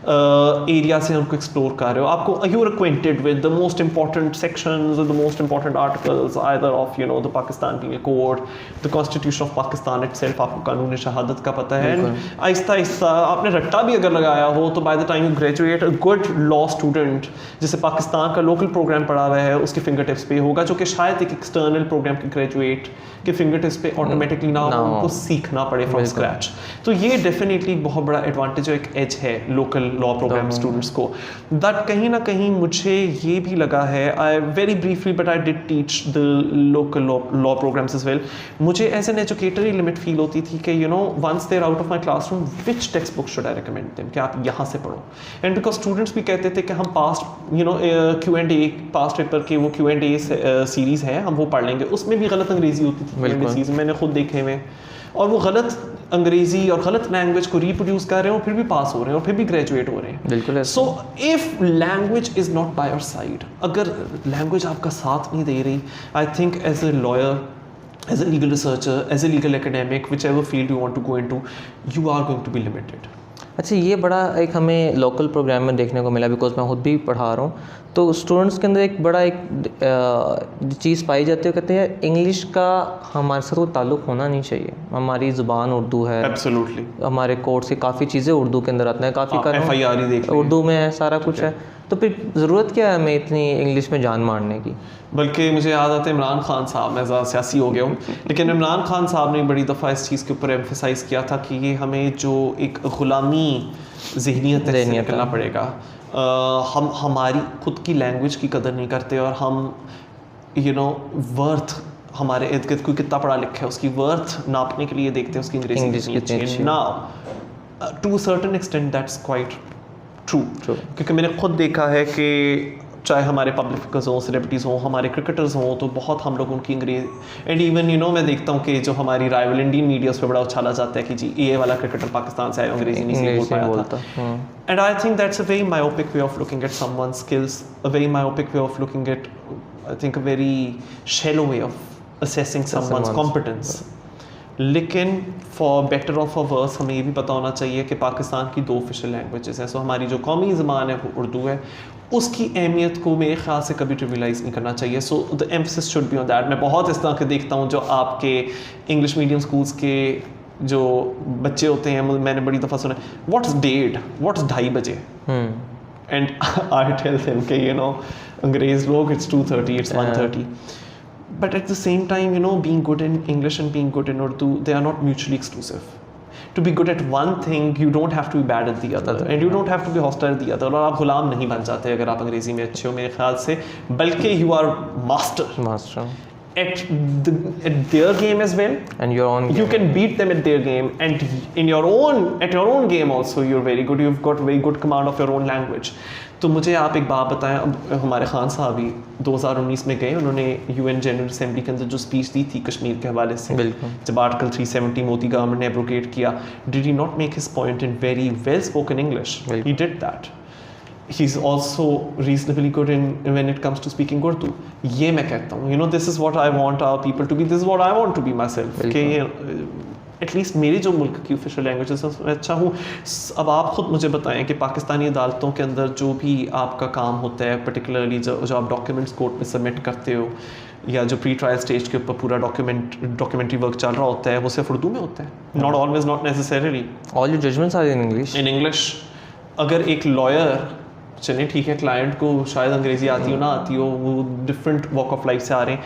एरिया से उनको एक्सप्लोर कर रहे हो. आपको you are acquainted with the most important sections or the most important articles either of the Pakistan Penal Code, the Constitution of Pakistan itself. आपको कानून शहादत का पता है. आहिस्ता आहिस्ता आपने रट्टा भी अगर लगाया हो तो by the time you graduate, a good law student जिसे पाकिस्तान का लोकल प्रोग्राम पढ़ा हुआ है उसके फिंगर टिप्स पे होगा, जो कि शायद एक एक्सटर्नल प्रोग्राम के ग्रेजुएट के फिंगर टिप्स पे ऑटोमेटिकली ना हो, उनको सीखना पड़े फ्रॉम स्क्रैच. तो ये डेफिनेटली बहुत बड़ा एडवांटेज और एक एज है लोकल लॉ प्रोग्राम स्टूडेंट्स को. दैट कहीं ना कहीं मुझे ये भी लगा है, I very briefly but I did teach the local law programs as well. मुझे एज एन एजुकेटर ही लिमिट फील होती थी कि once there out of my classroom, which text book should I recommend them, कि आप यहाँ से पढ़ो. एंड बिकॉज स्टूडेंट्स भी कहते थे कि हम पास्ट Q&A, पास्ट पेपर के वो Q&A सीरीज़ है, हम वो पढ़ लेंगे. उसमें भी गलत अंग्रेजी होती थी सीरीज, मैंने खुद देखे हुए, और वो गलत अंग्रेजी और गलत लैंग्वेज को रिप्रोड्यूस कर रहे हो, फिर भी पास हो रहे हैं और फिर भी ग्रेजुएट हो रहे हैं. बिल्कुल. So if language is not by your side, अगर लैंग्वेज आपका साथ नहीं दे रही, I think as a lawyer, as a legal researcher, as a legal academic, whichever field you want to go into, you are going to be limited. अच्छा, ये बड़ा एक हमें लोकल प्रोग्राम में देखने को मिला, बिकॉज मैं खुद भी पढ़ा रहा हूँ. तो स्टूडेंट्स के अंदर एक बड़ा चीज़ पाई जाती है, कहते हैं इंग्लिश का हमारे साथ कोई ताल्लुक़ होना नहीं चाहिए. हमारी ज़ुबान उर्दू है. एब्सोल्युटली. हमारे कोर्ट से काफ़ी चीज़ें उर्दू के अंदर आते हैं, काफ़ी FIR उर्दू में है, सारा कुछ है. तो फिर ज़रूरत क्या है हमें इतनी इंग्लिश में जान मारने की? बल्कि मुझे याद आता है इमरान खान साहब, मैं ज़्यादा सियासी हो गया हूँ, लेकिन इमरान खान साहब ने बड़ी दफ़ा इस चीज़ के ऊपर एम्फेसाइज़ किया था कि ये हमें जो एक ग़ुलामी ज़हनियत से निकलना पड़ेगा. हम हमारी खुद की लैंग्वेज की कदर नहीं करते, और हम वर्थ, हमारे इर्द गिर्द कोई कितना पढ़ा लिखा है उसकी वर्थ नापने के लिए देखते हैं उसकी अंग्रेजी कितनी अच्छी. Now to a certain extent that's quite true, क्योंकि मैंने खुद देखा है कि चाहे हमारे पब्लिक फिगर्स हों, सेलिब्रिटीज़ हों, हमारे क्रिकेटर्स हों, तो बहुत हम लोग उनकी अंग्रेज, एंड इवन मैं देखता हूँ कि जो हमारी राइवल इंडियन मीडिया उस पर बड़ा उछाला जाता है कि जी ये वाला क्रिकेटर पाकिस्तान से आया, अंग्रेजी नहीं बोल पाया था. And I think that's a very myopic way of looking at someone's skills, a very myopic way of looking at, I think a very shallow way of assessing someone's competence. लेकिन for better और for verse हमें ये भी पता होना चाहिए कि पाकिस्तान की 2 ऑफिशियल लैंग्वेजेस हैं. सो हमारी जो कौमी ज़बान है वो उर्दू है, उसकी अहमियत को मेरे ख्याल से कभी ट्रिविलाइज़ नहीं करना चाहिए. So the emphasis should be on that. मैं बहुत इस तरह के देखता हूँ जो आपके इंग्लिश मीडियम स्कूल्स के जो बच्चे होते हैं, मैंने बड़ी दफ़ा सुना, व्हाट्स 2:30 बजे, एंड आई टेल देम कि अंग्रेज़ लोग it's 2:30, it's 1:30. But at the same time, being good in English and being good in Urdu, they are not mutually exclusive. To be good at one thing, you don't have to be bad at the other, and you don't have to be hostile at the other. और आप गुलाम नहीं बन जाते अगर आप अंग्रेजी में अच्छे हो, मेरे ख्याल से, बल्कि you are master at their game as well, and your own game. You can beat them at their game, and at your own game also you're very good. You've got very good command of your own language. तो मुझे आप एक बात बताएं, अब हमारे खान साहब भी 2019 में गए, उन्होंने UN जनरल असेंबली के अंदर जो स्पीच दी थी कश्मीर के हवाले से, जब आर्टिकल 370 मोदी गवर्नमेंट ने एब्रोगेट किया, did he not make his point in very well spoken English? He did that. He is also reasonably good in when it comes to speaking Urdu. ये मैं कहता हूँ, this is what I want our people to be, this is what I want to be myself, कि at least मेरी जो मुल्क की official language है मैं अच्छा हूँ. अब आप ख़ुद मुझे बताएं कि पाकिस्तानी अदालतों के अंदर जो भी आपका काम होता है, पर्टिकुलरली जो आप डॉक्यूमेंट्स कोर्ट में सबमिट करते हो, या जो प्री ट्रायल स्टेज के ऊपर पूरा डॉक्यूमेंट्री वर्क चल रहा होता है, वो सिर्फ उर्दू में होता है. Not always, not necessarily. All your judgements are in English. अगर एक लॉयर, चलिए ठीक है, क्लाइंट को शायद अंग्रेज़ी आती हो ना आती हो, वो डिफरेंट वॉक ऑफ लाइफ से आ रहे हैं,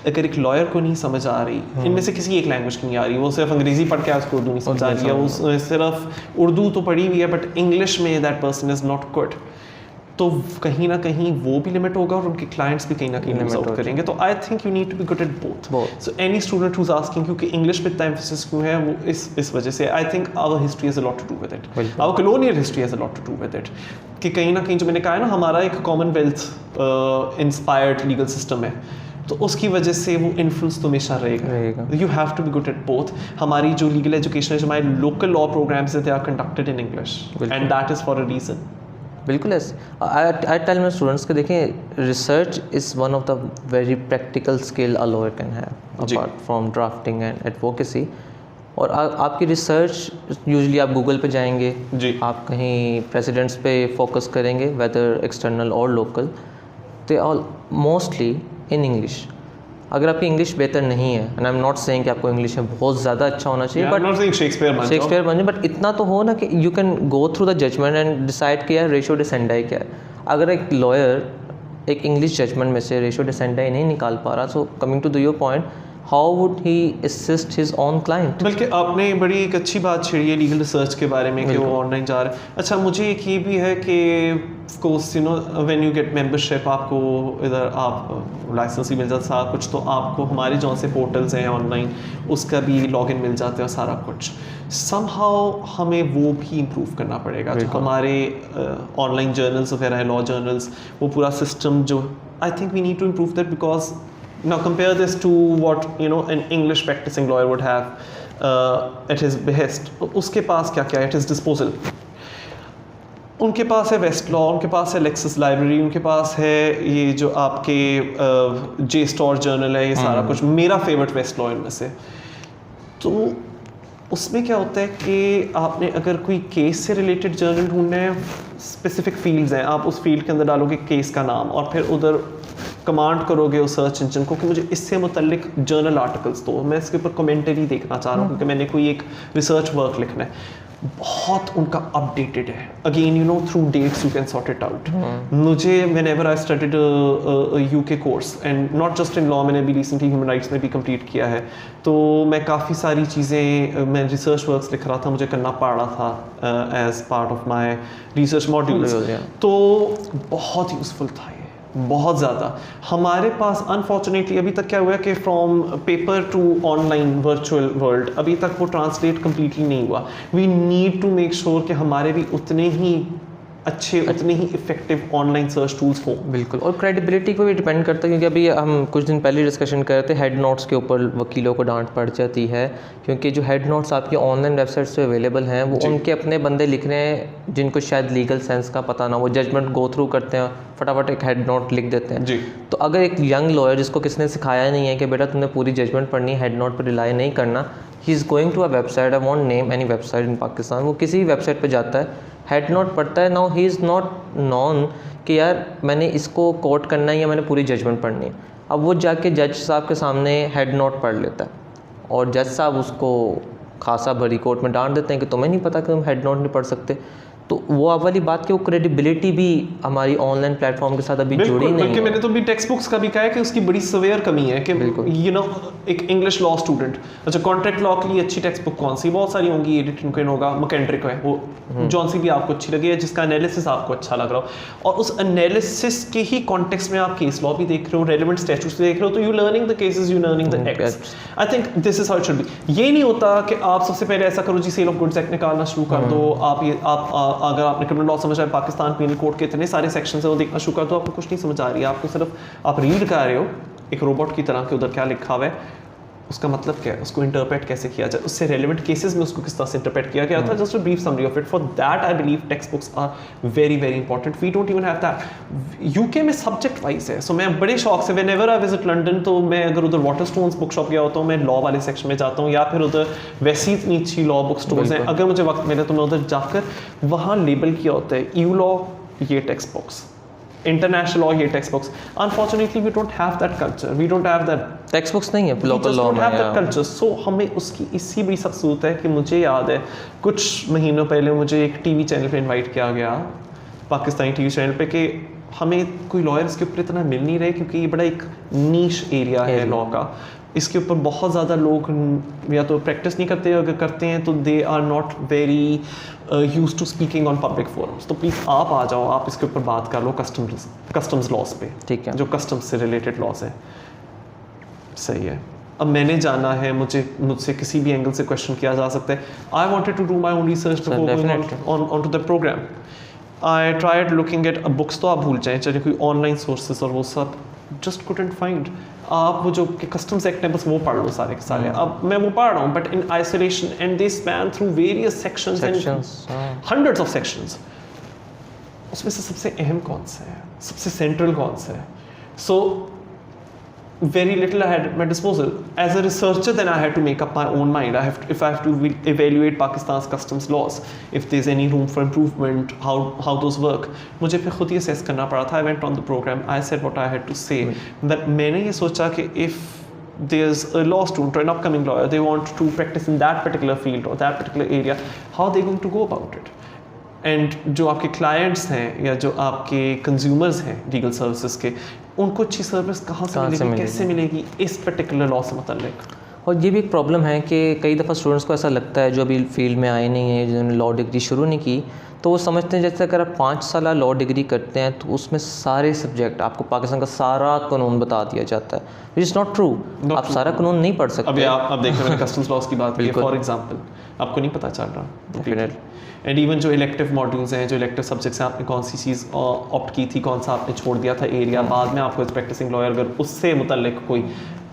अगर एक लॉयर को नहीं समझ आ रही, इनमें से किसी एक लैंग्वेज की नहीं आ रही, वो सिर्फ अंग्रेज़ी पढ़ के उसको उर्दू नहीं समझ आ रही है, वो सिर्फ उर्दू तो पढ़ी हुई है बट इंग्लिश में that person is not good, तो कहीं ना कहीं वो भी लिमिट होगा और उनके क्लाइंट्स भी कहीं ना कहीं लूज आउट करेंगे. तो I think you need to be good at both. So any student who's asking, क्योंकि इंग्लिश पे इतना एम्फेसिस क्यों है, वो इस वजह से, I think our history has a lot to do with it, our colonial history has a lot to do with it, कि कहीं ना कहीं जो मैंने कहा है ना, हमारा एक कॉमनवेल्थ इंस्पायर्ड लीगल सिस्टम है, तो उसकी वजह से वो इन्फ्लुएंस तो हमेशा रहेगा। You have to be good at both. हमारी जो लीगल एजुकेशन है, जो हमारे लोकल लॉ प्रोग्राम्स है, they are conducted in English and that is for a reason. बिल्कुल ऐसे आई टेल माई स्टूडेंट्स कि देखें, research is one of the very practical skill a lawyer can have apart from drafting and advocacy. और आपकी research usually आप Google पे जाएंगे जी, आप कहीं प्रेसिडेंट्स पे फोकस करेंगे, वेदर एक्सटर्नल और local, they all mostly in English. अगर आपकी इंग्लिश बेहतर नहीं है, and I am not saying कि आपको इंग्लिश में बहुत ज़्यादा अच्छा होना चाहिए, बट शेक्सपियर बन जाए, बट इतना तो हो ना कि you can go through the judgment and decide कि यार रेशो डिसेंडाई क्या है। अगर एक लॉयर एक इंग्लिश जजमेंट में से रेशो डिसेंडाई नहीं निकाल पा रहा, so coming to the your point, how would he assist his own client. बल्कि आपने बड़ी एक अच्छी बात छेड़ी है लीगल रिसर्च के बारे में कि वो ऑनलाइन जा रहा है। अच्छा, मुझे एक ये भी है कि of course you know when you get membership, आपको इधर आप लाइसेंस ही मिल जाता सारा कुछ, तो आपको हमारे जो से पोर्टल्स हैं ऑनलाइन उसका भी लॉगिन मिल जाते हैं और सारा कुछ। समहाउ हमें वो भी इम्प्रूव करना पड़ेगा। जो हमारे ऑनलाइन जर्नल्स वगैरह है, लॉ जर्नल्स, वो पूरा सिस्टम जो I think we need to improve that, because now compare this to what you know an English practicing lawyer would have at his behest. उसके पास क्या क्या है at his disposal? उनके पास है वेस्ट लॉ, उनके पास है लेक्सस लाइब्रेरी, उनके पास है ये जो आपके जे स्टोर जर्नल है, ये सारा कुछ। मेरा फेवरेट वेस्ट लॉ इनमें से। तो उसमें क्या होता है कि आपने अगर कोई केस से रिलेटेड जर्नल ढूंढना है, स्पेसिफिक फील्ड्स हैं, आप उस फील्ड के अंदर डालोगे केस का नाम और फिर उधर कमांड करोगे उस सर्च इंजन को कि मुझे इससे मुतल्लिक जर्नल आर्टिकल्स दो, मैं इसके ऊपर कमेंटरी देखना चाह रहा हूँ क्योंकि मैंने कोई एक रिसर्च वर्क लिखना है। बहुत उनका अपडेटेड है। Again you know through dates you can sort it out. मुझे whenever I studied UK course and not just in law, मैंने भी रिसेंटली ह्यूमन राइट्स में भी कंप्लीट किया है, तो मैं काफ़ी सारी चीज़ें मैं रिसर्च वर्क्स लिख रहा था, मुझे करना पड़ रहा था as part of my research modules, तो बहुत यूज़फुल था ये, बहुत ज़्यादा। हमारे पास अनफॉर्चुनेटली अभी तक क्या हुआ है कि from paper to online virtual world अभी तक वो ट्रांसलेट कम्प्लीटली नहीं हुआ। We need to make sure कि हमारे भी उतने ही अच्छे, उतने ही इफेक्टिव ऑनलाइन सर्च टूल्स हों। बिल्कुल, और क्रेडिबिलिटी को भी डिपेंड करता है, क्योंकि अभी हम कुछ दिन पहले डिस्कशन कर रहे थे, हेड नोट्स के ऊपर वकीलों को डांट पड़ जाती है, क्योंकि जो हेड नोट्स आपकी ऑनलाइन वेबसाइट्स पे अवेलेबल हैं वो उनके अपने बंदे लिख रहे हैं जिनको शायद लीगल सेंस का पता ना, वो जजमेंट गो थ्रू करते हैं, फटाफट एक हेड नोट लिख देते हैं जी। तो अगर एक यंग लॉयर जिसको किसने सिखाया नहीं है कि बेटा तुमने पूरी जजमेंट पढ़नी है, हेड नोट पर रिलाई नहीं करना, he is going to a website, I want name any website in Pakistan, वो किसी भी वेबसाइट पर जाता है, हेड नोट पढ़ता है, now he is not non कि यार मैंने इसको कोट करना है या मैंने पूरी जजमेंट पढ़नी है। अब वो जाके जज साहब के सामने हेड नोट पढ़ लेता है और जज साहब उसको खासा बड़ी कोर्ट में डांट देते हैं कि तुम्हें नहीं पता कि तुम हेड नोट नहीं पढ़ सकते। तो वो अब वाली बात कि वो क्रेडिबिलिटी भी हमारी ऑनलाइन प्लेटफॉर्म के साथ अभी जुड़ी नहीं है। मैंने तो भी टेक्स्ट बुक्स का भी कहा है कि उसकी बड़ी सवेयर कमी है कि यू नो एक इंग्लिश लॉ स्टूडेंट, अच्छा कॉन्ट्रैक्ट लॉ के लिए अच्छी टेक्स्ट बुक कौन सी, बहुत सारी होंगी, एडिट इनक्विन होगा, मैकेंड्रिक है, वो जौन सी भी आपको अच्छी लगी है, जिसका एनालिसिस आपको अच्छा लग रहा हो, और उस एनालिसिस के ही कॉन्टेक्स्ट में आप केस लॉ भी देख रहे हो, रेलेवेंट स्टैट्यूट्स देख रहे हो, तो you learning the cases, you learning the acts. I think this is how it should B. ये नहीं होता कि आप सबसे पहले ऐसा करो जी, सेल ऑफ गुड्स एक्ट निकालना शुरू कर दो, आप अगर आपने क्रिमिनल लॉ समझ रहे हैं, पाकिस्तान पीनल कोड के इतने सारे सेक्शन है वो देखना शुरू कर दो, आपको कुछ नहीं समझ आ रही है, आपको सिर्फ आप रीड कर रहे हो एक रोबोट की तरह कि उधर क्या लिखा हुआ है, उसका मतलब क्या है, उसको इंटरप्रेट कैसे किया जाए, उससे रेलेवेंट केसेस में उसको किस तरह से इंटरप्रेट किया गया था। Just a brief summary of it. For that I believe text books are very very important. We don't even have that. UK में सब्जेक्ट वाइज है, सो मैं बड़े शौक से व्हेनेवर आई विजिट लंदन, तो मैं अगर उधर वाटरस्टोन्स बुक शॉप गया होता हूँ, मैं लॉ वाले सेक्शन में जाता हूँ, या फिर उधर वैसी इतनी अच्छी लॉ बुक स्टोर्स हैं, अगर मुझे वक्त मिले तो मैं उधर जाकर वहाँ लेबल किया होता है यू लॉ ये टेक्स्ट बुक्स, इंटरनेशनल लॉ ये text books. Unfortunately we don't have that culture, we don't have that text books नहीं है लोकल लॉ में कल्चर। सो हमें उसकी इसी बड़ी सख्त जरूरत है कि मुझे याद है कुछ महीनों पहले मुझे एक टीवी चैनल पे इनवाइट किया गया, पाकिस्तानी टीवी चैनल पे, कि हमें कोई लॉयर इसके ऊपर इतना मिल नहीं रहे क्योंकि ये बड़ा एक नीश एरिया है लॉ का, इसके ऊपर बहुत ज़्यादा लोग या तो प्रैक्टिस नहीं करते, अगर करते हैं तो they are not very used to speaking on public forums. तो प्लीज़ आप आ जाओ, आप इसके ऊपर बात कर लो कस्टम्स लॉस पे, ठीक है, जो कस्टम्स से रिलेटेड लॉस है। सही है। अब मैंने जाना है, मुझसे किसी भी एंगल से क्वेश्चन किया जा सकता है। I wanted to do my own research before going on to the program. I tried looking at books, तो आप भूल जाएं, चाहे कोई ऑनलाइन सोर्सेस और वो सब, just couldn't find. आप वो जो कस्टम्स एक्ट है बस वो पढ़ लो सारे के सारे। अब मैं वो पढ़ रहा हूँ but in isolation, and they span through various sections and hundreds of sections. उसमें से सबसे अहम कौन सा है, सबसे सेंट्रल कौन सा है? सो very little I had at my disposal. As a researcher, then I had to make up my own mind. If I have to evaluate Pakistan's customs laws, if there's any room for improvement, how those work, मुझे फिर खुद ही assess करना पड़ा था. I went on the program. I said what I had to say. That मैंने ये सोचा कि if there's a law student or an upcoming lawyer, they want to practice in that particular field or that particular area, how are they going to go about it? And जो आपके clients हैं या जो आपके consumers हैं legal services के, उनको अच्छी सर्विस कहाँ से मिलेगी, कैसे मिलेगी इस पर्टिकुलर लॉ से मुतल्लिक। और ये भी एक प्रॉब्लम है कि कई दफ़ा स्टूडेंट्स को ऐसा लगता है जो अभी फील्ड में आए नहीं हैं, जिन्होंने लॉ डिग्री शुरू नहीं की, तो वो समझते हैं जैसे अगर आप 5 साल लॉ डिग्री करते हैं तो उसमें सारे सब्जेक्ट आपको पाकिस्तान का सारा कानून बता दिया जाता है, विच इज़ नॉट ट्रू। आप सारा कानून नहीं पढ़ सकते। अभी आप देखें, मैंने कस्टम्स लॉस की बात की फॉर एग्जांपल, आपको नहीं पता चल रहा। एंड इवन जो इलेक्टिव मॉड्यूल्स हैं, जो इलेक्टिव सब्जेक्ट्स हैं, आपने कौन सी चीज़ ऑप्ट की थी, कौन सा आपने छोड़ दिया था एरिया, बाद में आपको एज प्रैक्टिसिंग लॉयर अगर उससे मुतल्लिक कोई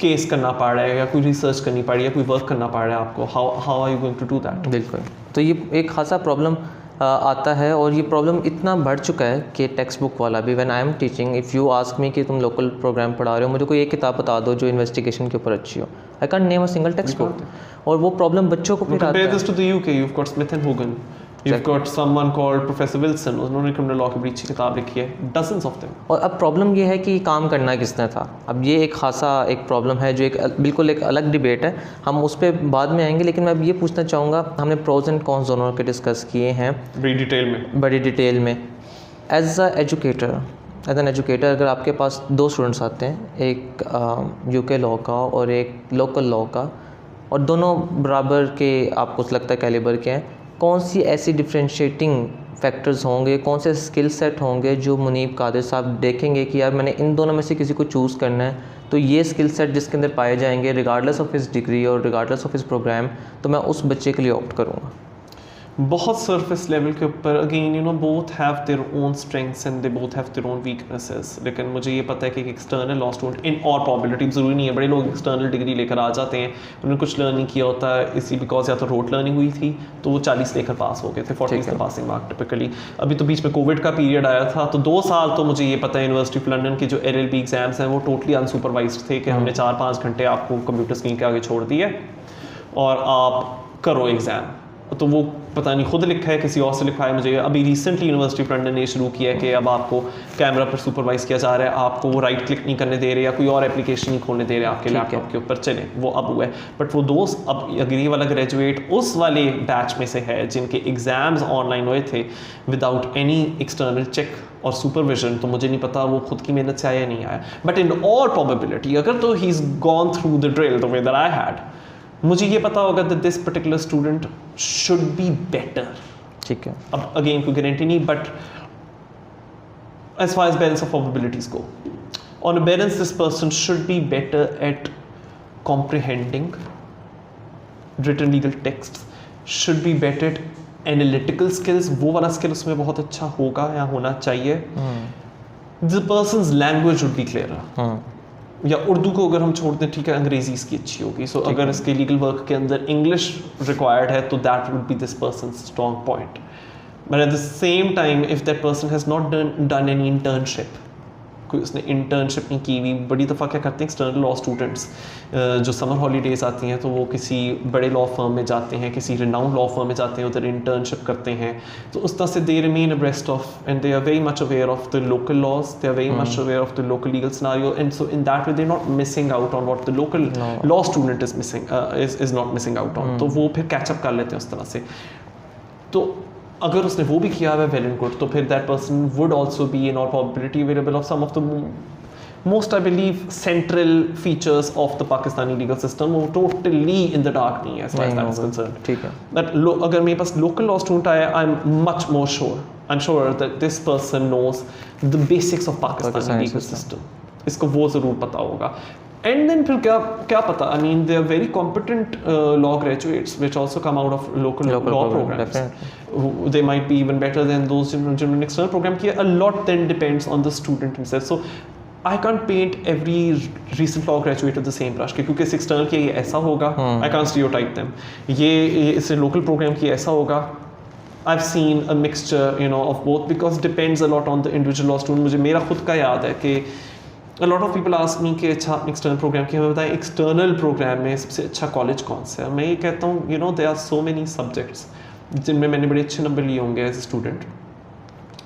केस करना पड़ रहा है या कोई रिसर्च करनी पड़ रही है, कोई वर्क करना पड़ रहा है आपको, how are you going to do that? बिल्कुल। तो ये एक खासा प्रॉब्लम आता है, और ये प्रॉब्लम इतना बढ़ चुका है कि टेक्स्ट बुक वाला भी, when I am teaching, if you ask me कि तुम लोकल प्रोग्राम पढ़ा रहे हो, मुझे कोई एक किताब बता दो जो इन्वेस्टिगेशन के ऊपर अच्छी हो, I can't name a single text book. और वो प्रॉब्लम बच्चों को फिर आता है। Compare this to the UK, you've got Smith and Hogan, you've got someone called Professor Wilson, उन्होंने क्रिमिनल लॉ की बड़ी अच्छी किताब लिखी है, dozens of them। और अब प्रॉब्लम ये है कि काम करना किसने था। अब ये एक खासा एक प्रॉब्लम है जो एक बिल्कुल एक अलग डिबेट है, हम उस पर बाद में आएंगे। लेकिन मैं अब ये पूछना चाहूँगा, हमने प्रोज एंड कॉन्स दोनों के डिस्कस किए हैं बड़ी डिटेल में। एज एन एजुकेटर अगर आपके पास 2 स्टूडेंट्स आते हैं, एक UK लॉ का और एक लोकल लॉ का, और दोनों बराबर के आपको लगता है कैलिबर के हैं, कौन सी ऐसी डिफरेंशिएटिंग फैक्टर्स होंगे, कौन से स्किल सेट होंगे जो मुनीब कादिर साहब देखेंगे कि यार मैंने इन दोनों में से किसी को चूज़ करना है, तो ये स्किल सेट जिसके अंदर पाए जाएंगे रिगार्डलेस ऑफ हिज डिग्री और रिगार्डलेस ऑफ हिज प्रोग्राम, तो मैं उस बच्चे के लिए ऑप्ट करूँगा? बहुत सरफेस लेवल के ऊपर again you know both have their own strengths and they both have their own weaknesses. लेकिन मुझे ये पता है कि एक एक्सटर्नल लॉ स्टूडेंट इन और प्रॉबिलिटी ज़रूरी नहीं है, बड़े लोग एक्सटर्नल डिग्री लेकर आ जाते हैं, उन्होंने कुछ लर्निंग किया होता है, इसी बिकॉज या तो रोट लर्निंग हुई थी तो वो 40 लेकर पास हो गए थे, 40 का पासिंग मार्क टिपिकली। अभी तो बीच में कोविड का पीरियड आया था, तो 2 साल तो मुझे ये पता है यूनिवर्सिटी ऑफ लंदन के जो LLB एग्जाम्स हैं वो टोटली अनसुपरवाइज्ड थे कि हमने 4-5 घंटे आपको कंप्यूटर स्क्रीन के आगे छोड़ दिए और आप करो एग्ज़ाम। तो वो पता नहीं खुद लिखा है किसी और से लिखा है मुझे। अभी रिसेंटली यूनिवर्सिटी ऑफ लंदन ने शुरू किया है कि अब आपको कैमरा पर सुपरवाइज किया जा रहा है, आपको वो राइट क्लिक नहीं करने दे रहे या कोई और एप्लीकेशन नहीं खोलने दे रहे आपके लैपटॉप के ऊपर, चले वो अब हुआ है। बट वो दोस्त अब अगर ये वाला ग्रेजुएट उस वाले बैच में से है जिनके एग्जाम्स ऑनलाइन हुए थे विदाउट एनी एक्सटर्नल चेक और सुपरविजन, तो मुझे नहीं पता वो खुद की मेहनत से आया नहीं आया। बट इन ऑल प्रोबेबिलिटी अगर तो he is gone through the drill the way that I had, मुझे ये पता होगा that this particular student should be better। ठीक है, अब अगेन कोई गारंटी नहीं, but as far as balance of probabilities go, on a balance this person should be better at comprehending written legal texts, should be better at analytical skills, वो वाला skill उसमें बहुत अच्छा होगा या होना चाहिए। The person's language would be clearer। या उर्दू को अगर हम छोड़ दें ठीक है, अंग्रेजी इसकी अच्छी होगी। सो अगर इसके लीगल वर्क के अंदर इंग्लिश रिक्वायर्ड है तो that would be this persons strong point. But at the same time if that person has not done any internship, कोई उसने इंटर्नशिप नहीं की हुई, बड़ी दफ़ा क्या करते हैं एक्सटर्नल लॉ स्टूडेंट्स जो समर हॉलीडेज़ आती हैं तो वो किसी बड़े लॉ फर्म में जाते हैं, किसी रिनाउंड लॉ फर्म में जाते हैं, उधर इंटर्नशिप करते हैं, तो उस तरह से they remain abreast of and they are very much aware of the local laws, they are very much aware of the local legal scenario, and so in that way they not missing out on what the local law student is not missing out on, तो वो फिर catch up कर लेते हैं उस तरह से। तो अगर उसने वो भी किया हुआ है वेल एंड गुड, तो फिर that person would also be in all probability available of some of the most I believe central features of the Pakistani legal system, वो totally in the dark नहीं है as far as that is concerned। ठीक है, that अगर मेरे पास local law student आया, I'm much more sure, I'm sure that this person knows the basics of Pakistani legal system, इसको वो ज़रूर पता होगा। And then फिर क्या पता, I mean they are very competent law graduates which also come out of local law programs, they might be even better than those जिन्होंने external program किया। A lot then depends on the student himself। So I can't paint every recent law graduate the same brush क्योंकि इस external के ये ऐसा होगा, I can't stereotype them, ये इससे लोकल प्रोग्राम की ऐसा होगा. I've seen a mixture, you know, of both because depends a lot on the individual law student. मुझे मेरा खुद का याद है कि a lot of people ask me कि अच्छा एक्सटर्नल प्रोग्राम की, हमें बताएं एक्सटर्नल प्रोग्राम में सबसे अच्छा कॉलेज कौन सा है. मैं ये कहता हूँ you know there are so many subjects जिनमें मैंने बड़े अच्छे नंबर लिए होंगे as a student,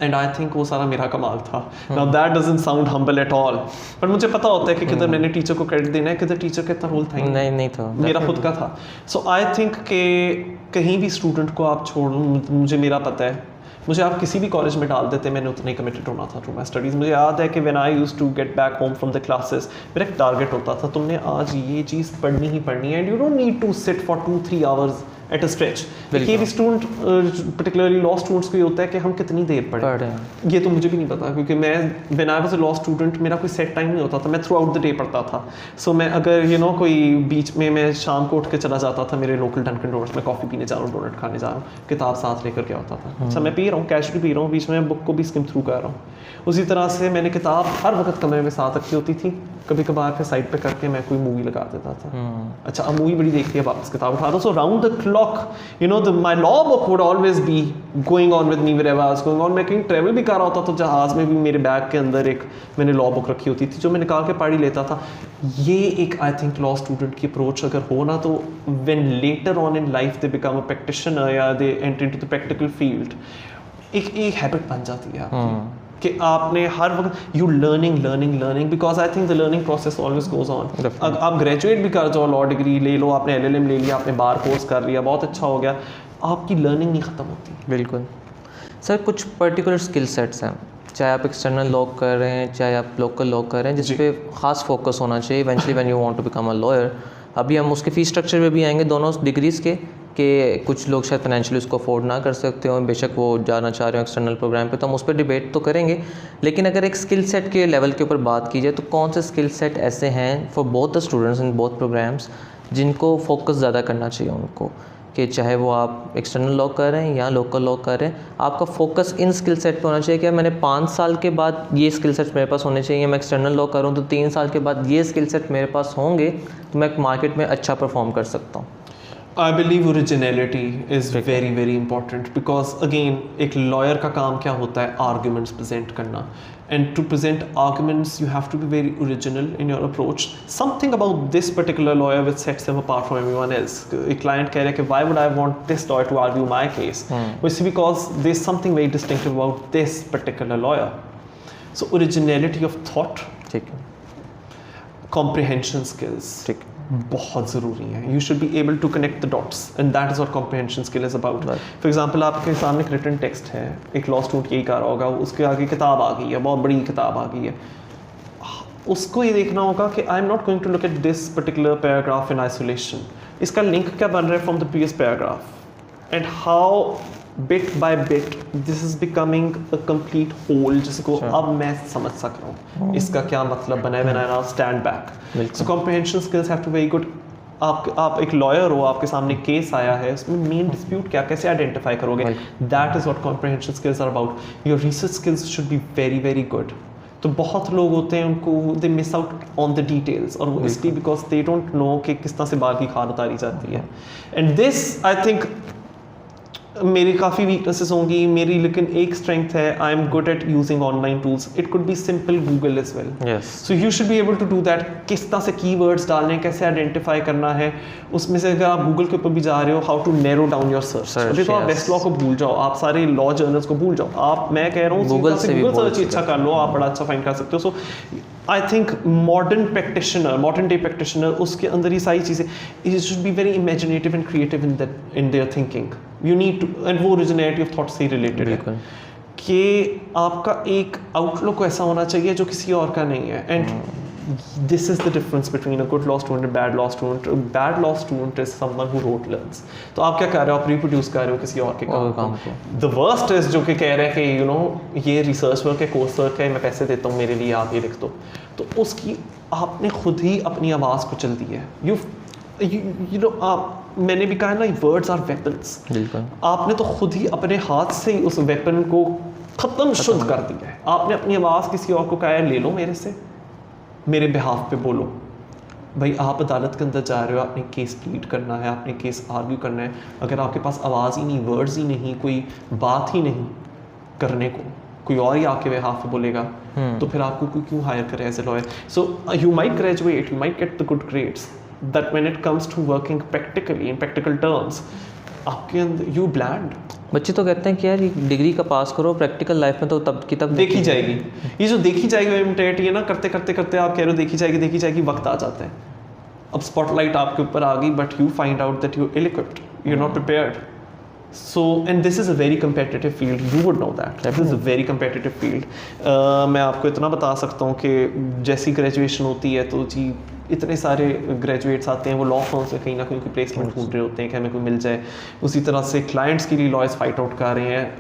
and I think वो सारा मेरा कमाल था. Now that doesn't sound humble at all, but मुझे पता होता है कि किधर मैंने टीचर को क्रेडिट देना है, किधर टीचर का इतना रोल था ही नहीं था, मेरा खुद का था. सो आई थिंक कि कहीं भी स्टूडेंट को आप छोड़, मुझे मेरा पता है, मुझे आप किसी भी कॉलेज में डाल देते मैंने उतना ही कमिटेड होना था टू माई स्टडीज़. मुझे याद है कि when I used to get back home from the classes, मेरा एक टारगेट होता था, तुमने आज ये चीज़ पढ़नी ही पढ़नी है, and you don't need to sit for 2-3 hours at a stretch. ये भी स्टूडेंट पर्टिकुलरली लॉ स्टूडेंट्स को ये होता है कि हम कितनी देर पढ़ें. ये तो मुझे भी नहीं पता क्योंकि मैं when I was a law student मेरा कोई सेट टाइम नहीं होता था, मैं थ्रू आउट द डे पढ़ता था. सो मैं अगर यू नो कोई बीच में मैं शाम को उठ के चला जाता था मेरे लोकल डंकिन डोनट्स में कॉफ़ी पीने जा रहा हूँ, डोनट खाने जा रहा हूँ, किताब साथ लेकर के आता था. अच्छा मैं पी रहा हूँ, कैजुअली पी रहा हूँ, बीच में बुक को भी स्किम थ्रू कर रहा हूँ. उसी तरह से मैंने किताब हर वक्त कमरे में साथ रखी होती थी, कभी कभार फिर साइड पे करके मैं कोई मूवी लगा देता था. अच्छा अब मूवी बड़ी देखती है, वापस किताब उठा दो. सो round the clock you know my law book would always be going on with me wherever I was going on. मैं कहीं ट्रैवल भी कर रहा होता तो जहाज़ में भी मेरे बैग के अंदर एक मैंने लॉ बुक रखी होती थी जो मैं निकाल के पढ़ ही लेता था. ये एक आई थिंक लॉ स्टूडेंट की अप्रोच अगर हो ना, तो when later on in life they become a practitioner या they enter into the practical field, एक हैबिट बन जाती है आपकी कि आपने हर वक्त you learning because I think the learning process always goes on. आप ग्रेजुएट भी कर जाओ, लॉ डिग्री ले लो, आपने LLM ले लिया, आपने बार कोर्स कर लिया, बहुत अच्छा हो गया, आपकी लर्निंग नहीं ख़त्म होती. बिल्कुल सर. कुछ पर्टिकुलर स्किल सेट्स हैं, चाहे आप एक्सटर्नल लॉ कर रहे हैं चाहे आप लोकल लॉ कर रहे हैं, जिस पे ख़ास फोकस होना चाहिए eventually when you want to become a lawyer. अभी हम उसके फ़ीस स्ट्रक्चर पे भी आएंगे दोनों डिग्रीज़ के, कि कुछ लोग शायद फाइनेंशियली उसको अफोर्ड ना कर सकते हो, बेशक वो जाना चाह रहे हो एक्सटर्नल प्रोग्राम पे, तो हम उस पर डिबेट तो करेंगे. लेकिन अगर एक स्किल सेट के लेवल के ऊपर बात की जाए तो कौन से स्किल सेट ऐसे हैं for both the students in both programs जिनको फोकस ज़्यादा करना चाहिए उनको, कि चाहे वो आप एक्सटर्नल लॉ कर रहे हैं या लोकल लॉ कर रहे हैं, आपका फोकस इन स्किल सेट पे होना चाहिए कि मैंने 5 साल के बाद ये स्किल सेट मेरे पास होने चाहिए, मैं एक्सटर्नल लॉ करूँ तो 3 साल के बाद ये स्किल सेट मेरे पास होंगे तो मैं मार्केट में अच्छा परफॉर्म कर सकता हूँ. I believe originality is very very important because again एक lawyer का काम क्या होता है, arguments present करना, and to present arguments you have to be very original in your approach. Something about this particular lawyer which sets them apart from everyone else. A client कह रहा है कि why would I want this lawyer to argue my case? It's because there's something very distinctive about this particular lawyer. So originality of thought, ठीक है, comprehension skills, ठीक बहुत ज़रूरी है. You should be able to connect the dots and that is what comprehension skill is about. For example आपके सामने एक written text है, एक लॉ स्टूडेंट यही कर रहा होगा, उसके आगे किताब आ गई है, बहुत बड़ी किताब आ गई है, उसको ये देखना होगा कि I am not going to look at this particular paragraph in isolation, इसका लिंक क्या बन रहा है from the previous paragraph and how bit by bit this is becoming a complete whole, जिसको अब मैं समझ सक रहा हूँ इसका क्या मतलब बना है when I now stand back. So comprehension skills have to very good. आप एक लॉयर हो, आपके सामने केस आया है, उसमें मेन डिस्प्यूट क्या, कैसे आइडेंटिफाई करोगे, that is what comprehension skills are about. Your research skills should be very very good. तो बहुत लोग होते हैं उनको they miss out on the details, और वो इसलिए बिकॉज दे डोंट नो कि किस तरह से बाल की खाद उतारी जाती है. एंड दिस आई थिंक मेरी काफ़ी वीकनेसेस होंगी मेरी, लेकिन एक स्ट्रेंथ है, I am good at using online tools. It could be simple Google as well. So you should be able to do that. किस तरह से कीवर्ड्स डालने हैं, कैसे आइडेंटिफाई करना है, उसमें से अगर आप गूगल के ऊपर भी जा रहे हो, how to narrow down your search. अभी तो आप वेस्ट लॉ को भूल जाओ, आप सारे लॉ जर्नल्स को भूल जाओ, आप मैं कह रहा हूँ गूगल सर्च अच्छा कर लो, आप बड़ा अच्छा फाइंड कर सकते हो. So I think modern day practitioner उसके अंदर ही सारी चीज़ें, it should be very imaginative and creative in their thinking. You need to, and वो ओरिजिनलिटी ऑफ थॉट से रिलेटेड है कि आपका एक आउटलुक ऐसा होना चाहिए जो किसी और का नहीं है. And this is the difference between a good law student and a bad law student. A bad law student is someone who wrote learns. तो आप क्या कर रहे हो, आप रिप्रोड्यूस कर रहे हो किसी और के काम को. The worst is जो कि कह रहे हैं कि you know ये रिसर्च वर्क है, कोर्स वर्क है, मैं पैसे देता हूँ, मेरे लिए आप ये लिख दो. तो उसकी आपने खुद ही अपनी आवाज़ कुचल दी है. you know आप, मैंने भी कहा ना, वर्ड्स आर वेपन्स. आपने तो खुद ही अपने हाथ से ही उस वेपन को ख़त्म शुद्ध कर दिया है. आपने अपनी आवाज़ किसी और को कहा है ले लो मेरे से, मेरे बिहाफ पे बोलो। भाई आप अदालत के अंदर जा रहे हो, आपने केस प्लीड करना है, आपने केस आर्ग्यू करना है, अगर आपके पास आवाज़ ही नहीं, वर्ड्स ही नहीं, कोई बात ही नहीं करने को, कोई और ही आपके बिहाफ पे बोलेगा, तो फिर आपको कोई क्यों हायर करे as a lawyer? So you might graduate, you might get the good grades, that when it comes to working practically in practical terms, आपके अंदर यू ब्लैंड। बच्चे तो कहते हैं कि यार डिग्री का पास करो, प्रैक्टिकल लाइफ में तो तब की तब देखी जाएगी। ये जो देखी जाएगी मेंटेलिटी है ना, करते करते करते आप कह रहे हो देखी जाएगी, वक्त आ जाता है, अब स्पॉटलाइट आपके ऊपर आ गई, but you find out that you ill equipped, you are not prepared. So and this is a very competitive field, you would know that this is a very competitive field. मैं आपको इतना बता सकता हूँ कि जैसी ग्रेजुएशन होती है तो जी इतने सारे ग्रेजुएट्स आते हैं, वो लॉ फर्म से कहीं ना कहीं कोई प्लेसमेंट ढूंढ रहे होते हैं कि हमें कोई मिल जाए। उसी तरह से क्लाइंट्स के लिए लॉयर्स फाइट आउट कर रहे हैं,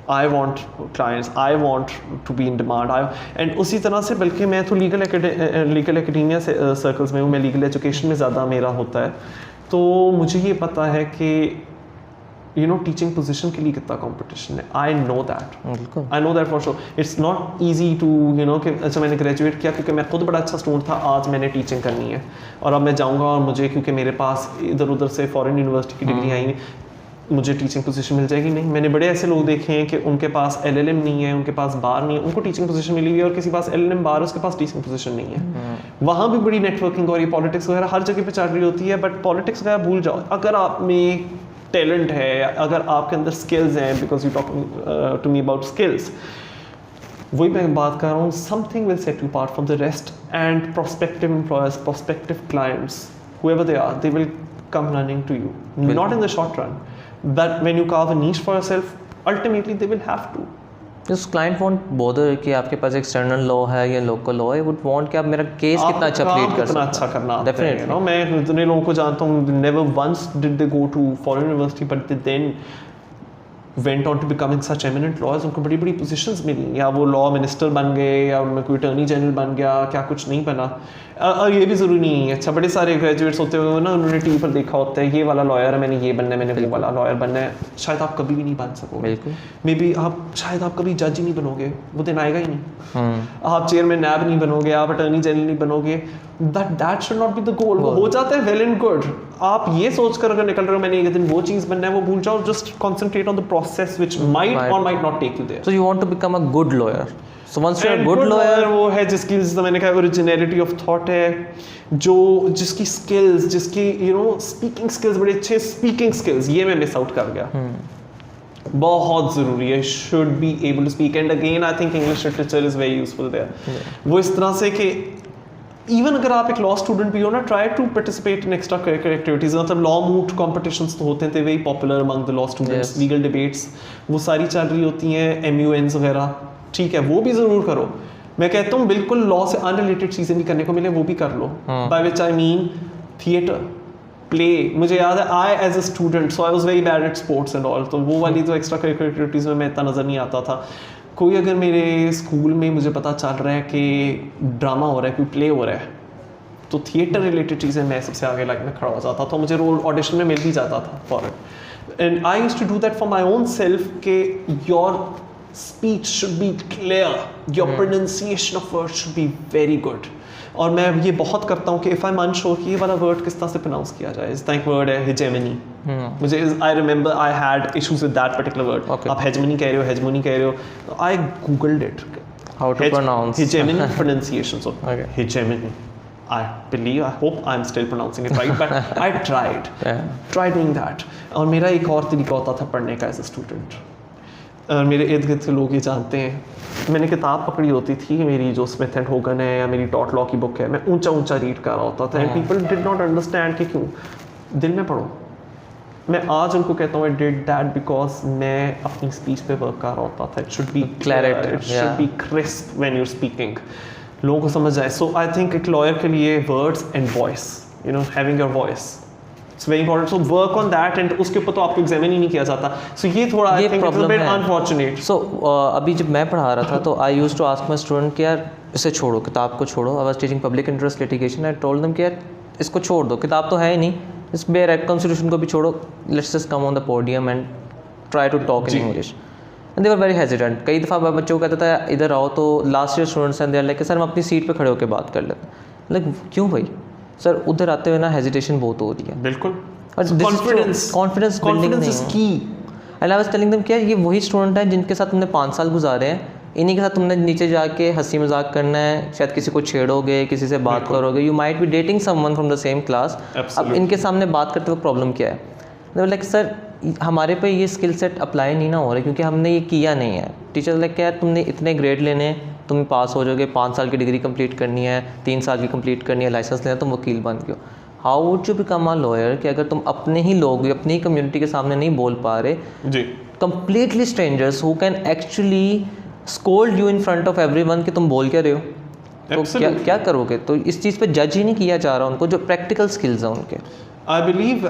I want clients, I want to be in demand, and उसी तरह से बल्कि मैं तो लीगल एकेडेमिया से सर्कल्स में हूँ, मैं लीगल एजुकेशन में ज़्यादा मेरा होता है, तो मुझे ये पता है कि यू नो टीचिंग पोजीशन के लिए कितना कंपटीशन है। I know that for sure. It's not easy to you know कि अच्छा मैंने ग्रेजुएट किया क्योंकि मैं खुद बड़ा अच्छा स्टूडेंट था, आज मैंने टीचिंग करनी है और अब मैं जाऊँगा और मुझे क्योंकि मेरे पास इधर उधर से फॉरेन यूनिवर्सिटी की डिग्री आई, मुझे टीचिंग पोजीशन मिल जाएगी। नहीं, मैंने बड़े ऐसे लोग देखे हैं कि उनके पास LLM नहीं है, उनके पास बार नहीं है, उनको टीचिंग पोजीशन मिली हुई है, और किसी पास LLM बार है, उसके पास टीचिंग पोजीशन नहीं है। वहाँ भी बड़ी नेटवर्किंग और ये पॉलिटिक्स वगैरह हर जगह पे चल रही होती है, बट पॉलिटिक्स वगैरह भूल जाओ। अगर आप में टैलेंट है, अगर आपके अंदर स्किल्स हैं, because you talk to me about skills, वही मैं बात कर रहा हूँ, something will set you apart from the rest, and prospective employers, prospective clients, whoever they are, they will come running to you, not in the short run, but when you carve a niche for yourself, ultimately they will have to. This client won't bother कि आपके पास external law है या local law है, would want कि आप मेरा case कितना अच्छा प्लीड कर सकते हैं, अच्छा करना डेफिनेटली। नो, मैं इतने लोगों को जानता हूँ, never once did they go to foreign university, but they then went on to becoming such eminent lawyers, उनको बड़ी बड़ी पोजीशंस मिली, या वो लॉ मिनिस्टर बन गए, या उनमें कोई अटर्नी जनरल बन गया, क्या कुछ नहीं बना। और ये भी ज़रूरी नहीं है। अच्छा, बड़े सारे ग्रेजुएट्स होते हुए ना, उन्होंने टीवी पर देखा होता है, ये वाला लॉयर है, मैंने ये बनना है, मैंने वो वाला लॉयर बनना है, शायद आप कभी भी नहीं बन सकोगे। बिल्कुल, मे बी शायद आप कभी जज ही नहीं बनोगे, वो दिन आएगा ही नहीं। आप चेयरमैन नैब नहीं बनोगे, आप अटर्नी जनरल नहीं बनोगे, that should not be the goal. वो हो जाता है वेल एंड गुड, आप ये सोच कर अगर निकल रहे हो मैंने एक दिन वो चीज़ बनना है, वो भूल जाओ, just concentrate on the process which might और might not take you there. So you want to become a good lawyer. So once you're a good lawyer, वो है जिसकी, जैसे मैंने कहा, ओरिजिनलिटी ऑफ थॉट है, जिसकी स्किल्स, जिसकी यू नो स्पीकिंग स्किल्स, बड़े अच्छे स्पीकिंग स्किल्स, ये मैं मिस आउट कर गया। बहुत ज़रूरी है, should be able to speak, and again I think English literature is very useful there. वो इस तरह से कि इवन अगर आप एक लॉ स्टूडेंट भी हो ना, try to participate in extra curricular activities. मतलब लॉ मूट कॉम्पिटिशन्स तो होते थे, very popular among the law students, legal debates वो सारी चल रही होती हैं, MUNs वगैरह, ठीक है, वो भी ज़रूर करो। मैं कहता हूँ बिल्कुल लॉ से अनरिलेटेड चीज़ें भी करने को मिले, वो भी कर लो। By which I mean theatre, play. मुझे याद है, I as a student, so I was very bad at sports and all, तो वो वाली तो एक्स्ट्रा करिकुलर एक्टिविटीज़ में मैं इतना नज़र नहीं आता था। कोई अगर मेरे स्कूल में मुझे पता चल रहा है कि ड्रामा हो रहा है, कोई प्ले हो रहा है, तो थिएटर रिलेटेड चीज़ें मैं सबसे आगे लाइन में खड़ा हो जाता था, मुझे रोल ऑडिशन में मिल भी जाता था फॉरन। And I used to do that for my own self कि your speech should be clear, your pronunciation of words should be very good। और मैं ये बहुत करता हूँ कि if I'm unsure कि ये वाला word किस तरह से pronounce किया जाए, इस तरह एक word है hegemony। मुझे I remember I had issues with that particular word। आप hegemony कह रहे हो, hegemony कह रहे हो, I googled it, how to pronounce hegemony pronunciation, so hegemony, I believe, I hope I'm still pronouncing it right, but I tried doing that। और मेरा एक और तरीका होता था पढ़ने का as a student, मेरे इर्द गिर्द के लोग ये जानते हैं, मैंने किताब पकड़ी होती थी मेरी, जो स्मिथ एंड होगन है या मेरी टॉट लॉ की बुक है, मैं ऊंचा ऊंचा रीड कर रहा होता था, and people did not understand कि क्यों, दिल में पढ़ो। मैं आज उनको कहता हूँ आई डिड दैट बिकॉज मैं अपनी स्पीच पे वर्क कर रहा होता था। It should be clarity, it should be crisp when you are speaking, लोगों को समझ आए। सो आई थिंक एक लॉयर के लिए words and voice, you know, having your voice, it's very important. So work on that, and उसके ऊपर तो आपको एग्जामिन ही नहीं किया जाता। सो ये थोड़ा I think it's a bit unfortunate. So अभी जब मैं पढ़ा रहा था तो I used to ask my student कि यार इसे छोड़ो, किताब को छोड़ो। I was teaching public interest litigation, I told them कि यार इसको छोड़ दो, किताब तो है ही नहीं, इस बेयर एक्ट कॉन्स्टिट्यूशन को भी छोड़ो, let's just come on the podium and try to talk in English. And they were very hesitant. कई दफ़ा मैं बच्चों को कहता था इधर आओ, तो लास्ट ईयर स्टूडेंट्स हैं, दे आर लाइक सर हम अपनी सीट पे खड़े होकर बात कर लेते हैं. लाइक क्यों भाई सर, उधर आते हुए ना हेजिटेशन बहुत हो रही है. बिल्कुल. कॉन्फिडेंस बिल्डिंग इज की. And I was telling them क्या ये वही स्टूडेंट हैं जिनके साथ तुमने 5 साल गुजारे हैं, इन्हीं के साथ तुमने नीचे जाके हंसी मजाक करना है, शायद किसी को छेड़ोगे, किसी से बात करोगे, you might be dating someone from the same class. अब इनके सामने बात करते वक्त प्रॉब्लम क्या है? लाइक सर हमारे पे ये स्किल सेट अप्लाई नहीं ना हो रहा क्योंकि हमने ये किया नहीं है. टीचर लाइक क्या है, तुमने इतने ग्रेड लेने, तुम पास हो जाओगे, 5 साल की डिग्री कंप्लीट करनी है, 3 साल की कंप्लीट करनी है, लाइसेंस लेना, तुम वकील बन गए हो. How would you become a lawyer कि अगर तुम अपने ही लोग अपनी ही कम्युनिटी के सामने नहीं बोल पा रहे, जी, completely strangers who can actually scold you in front of everyone कि तुम बोल क्या रहे हो, तो क्या करोगे? तो इस चीज़ पे जज ही नहीं किया जा रहा उनको, जो प्रैक्टिकल स्किल्स हैं उनके. I believe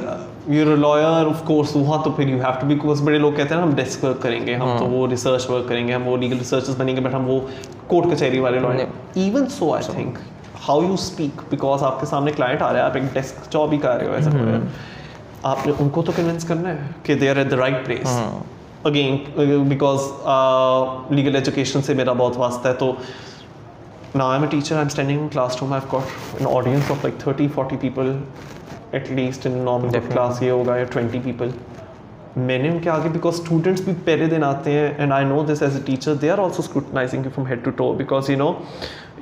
you're a lawyer of course, वहाँ तो फिर you have to be, because बड़े लोग कहते हैं ना हम डेस्क वर्क करेंगे, हम तो वो रिसर्च वर्क करेंगे, हम वो लीगल रिसर्चर्स बनेंगे, बट हम वो कोर्ट कचहरी वाले lawyer. Even so I think how you speak, because आपके सामने क्लाइंट आ रहा है, आप एक डेस्क जॉब ही कर रहे हो, ऐसा आपने उनको तो कन्विंस करना है कि they are at the right place. Again because legal education से मेरा बहुत वास्ता है, तो now I'm a teacher, I'm standing in classroom, I've got an audience of like 30-40 people at least in normal class, ये होगा या 20 people. मैंने उनके आगे, because students भी पहले दिन आते हैं, and I know this as a teacher, they are also scrutinizing you from head to toe, because you know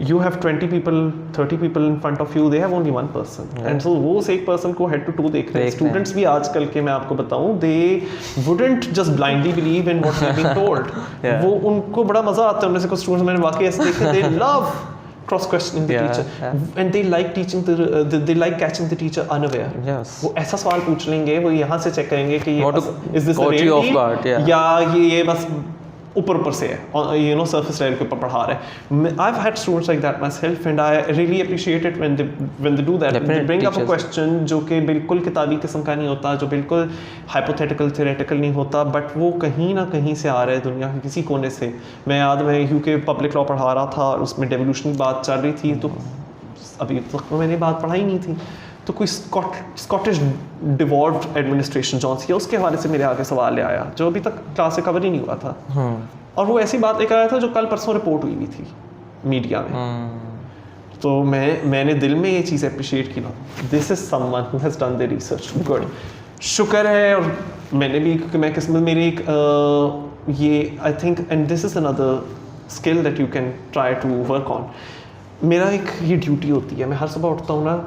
you have 20 people, 30 people in front of you, they have only one person, and so वो उस एक person को head to toe देख रहे हैं. Students भी आजकल के, मैं आपको बताऊँ, they wouldn't just blindly believe in what they're being told. वो उनको बड़ा मज़ा आता है. उनमें से कुछ students मैंने वाकई ऐसे देखे, they love cross questioning the teacher, and they like teaching they like catching the teacher unaware. Yes. वो ऐसा सवाल पूछ लेंगे, वो यहाँ से चेक करेंगे कि ये is this a reality या ये बस ऊपर से है, you know, surface level के ऊपर पढ़ा रहे हैं. I've had students like that myself, and I really appreciate it when they do that. They bring up a question जो कि बिल्कुल किताबी किस्म का नहीं होता, जो बिल्कुल hypothetical theoretical नहीं होता, but वो कहीं ना कहीं से आ रहा है दुनिया के किसी कोने से. मैं याद में UK पब्लिक लॉ पढ़ा रहा था और उसमें डेवोल्यूशन की बात चल रही थी, तो अभी तक मैंने बात पढ़ाई नहीं थी, तो कोई स्कॉटिश डिवॉल्व्ड एडमिनिस्ट्रेशन जॉन्स किया, उसके हवाले से मेरे आगे सवाल ले आया जो अभी तक क्लास से कवर ही नहीं हुआ था. और वो ऐसी बात लेकर आया था जो कल परसों रिपोर्ट हुई थी मीडिया में. तो मैंने दिल में ये चीज़ अप्रिशिएट की ना, this is someone who has done the research. Good, शुक्र है. और मैंने भी, क्योंकि मैं किस्मत मेरी एक ये I think, and this is another skill that you can try to work on. मेरा एक ये ड्यूटी होती है, मैं हर सुबह उठता हूँ ना,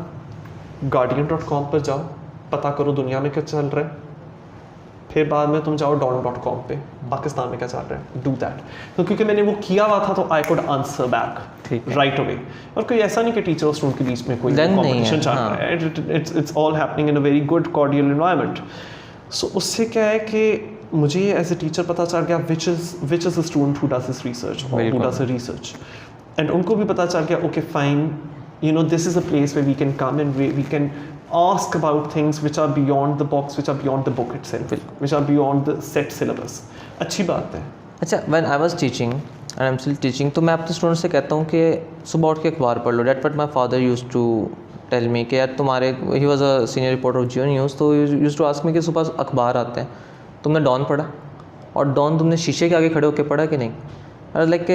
guardian.com पर जाओ, पता करो दुनिया में क्या चल रहा है, फिर बाद में तुम जाओ don.com पे, पाकिस्तान में क्या चल रहा है, डू दैट. तो क्योंकि मैंने वो किया हुआ था, तो I could answer back right away. और कोई ऐसा नहीं कि टीचर और स्टूडेंट के बीच में कोई कॉम्पिटिशन चल रहा है. It's all happening in a very good cordial environment. So उससे क्या है कि मुझे एज ए टीचर पता चल गया which is a student who does this research और who does a research, and उनको भी पता चल गया okay fine, you know, this is a place where we can come and we can ask about things which are beyond the box, which are beyond the book itself, which are beyond the set syllabus. अच्छी बात है. अच्छा, when I was teaching and I'm still teaching, तो मैं अपने student से कहता हूँ कि सुबह उठ के अखबार पढ़ लो. That's what my father used to tell me कि यार तुम्हारे, he was a senior reporter of Geo News, तो used to ask me कि सुबह अखबार आते हैं, तुमने डॉन पढ़ा, और डॉन तुमने शीशे के आगे खड़े होकर पढ़ा कि नहीं. लाइक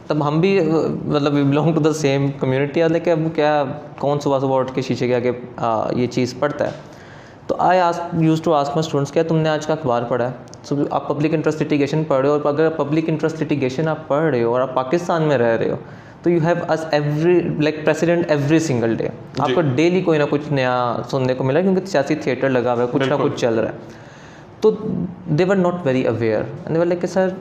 तब हम भी मतलब we belong to the same community. Like अब क्या, कौन सुबह उठ के शीशे के आगे ये चीज़ पढ़ता है. तो I use to ask my students, क्या तुमने आज का अखबार पढ़ा है? सो आप पब्लिक इंटरेस्ट लिटिगेशन पढ़ रहे हो, और अगर पब्लिक इंटरेस्ट लिटिगेशन आप पढ़ रहे हो और आप पाकिस्तान में रह रहे हो, तो you have us every like president every single day. आपको डेली कोई ना कुछ नया सुनने को मिला, क्योंकि सियासी थिएटर लगा हुआ है, कुछ ना कुछ चल रहा है. तो they were not very aware, and they were like sir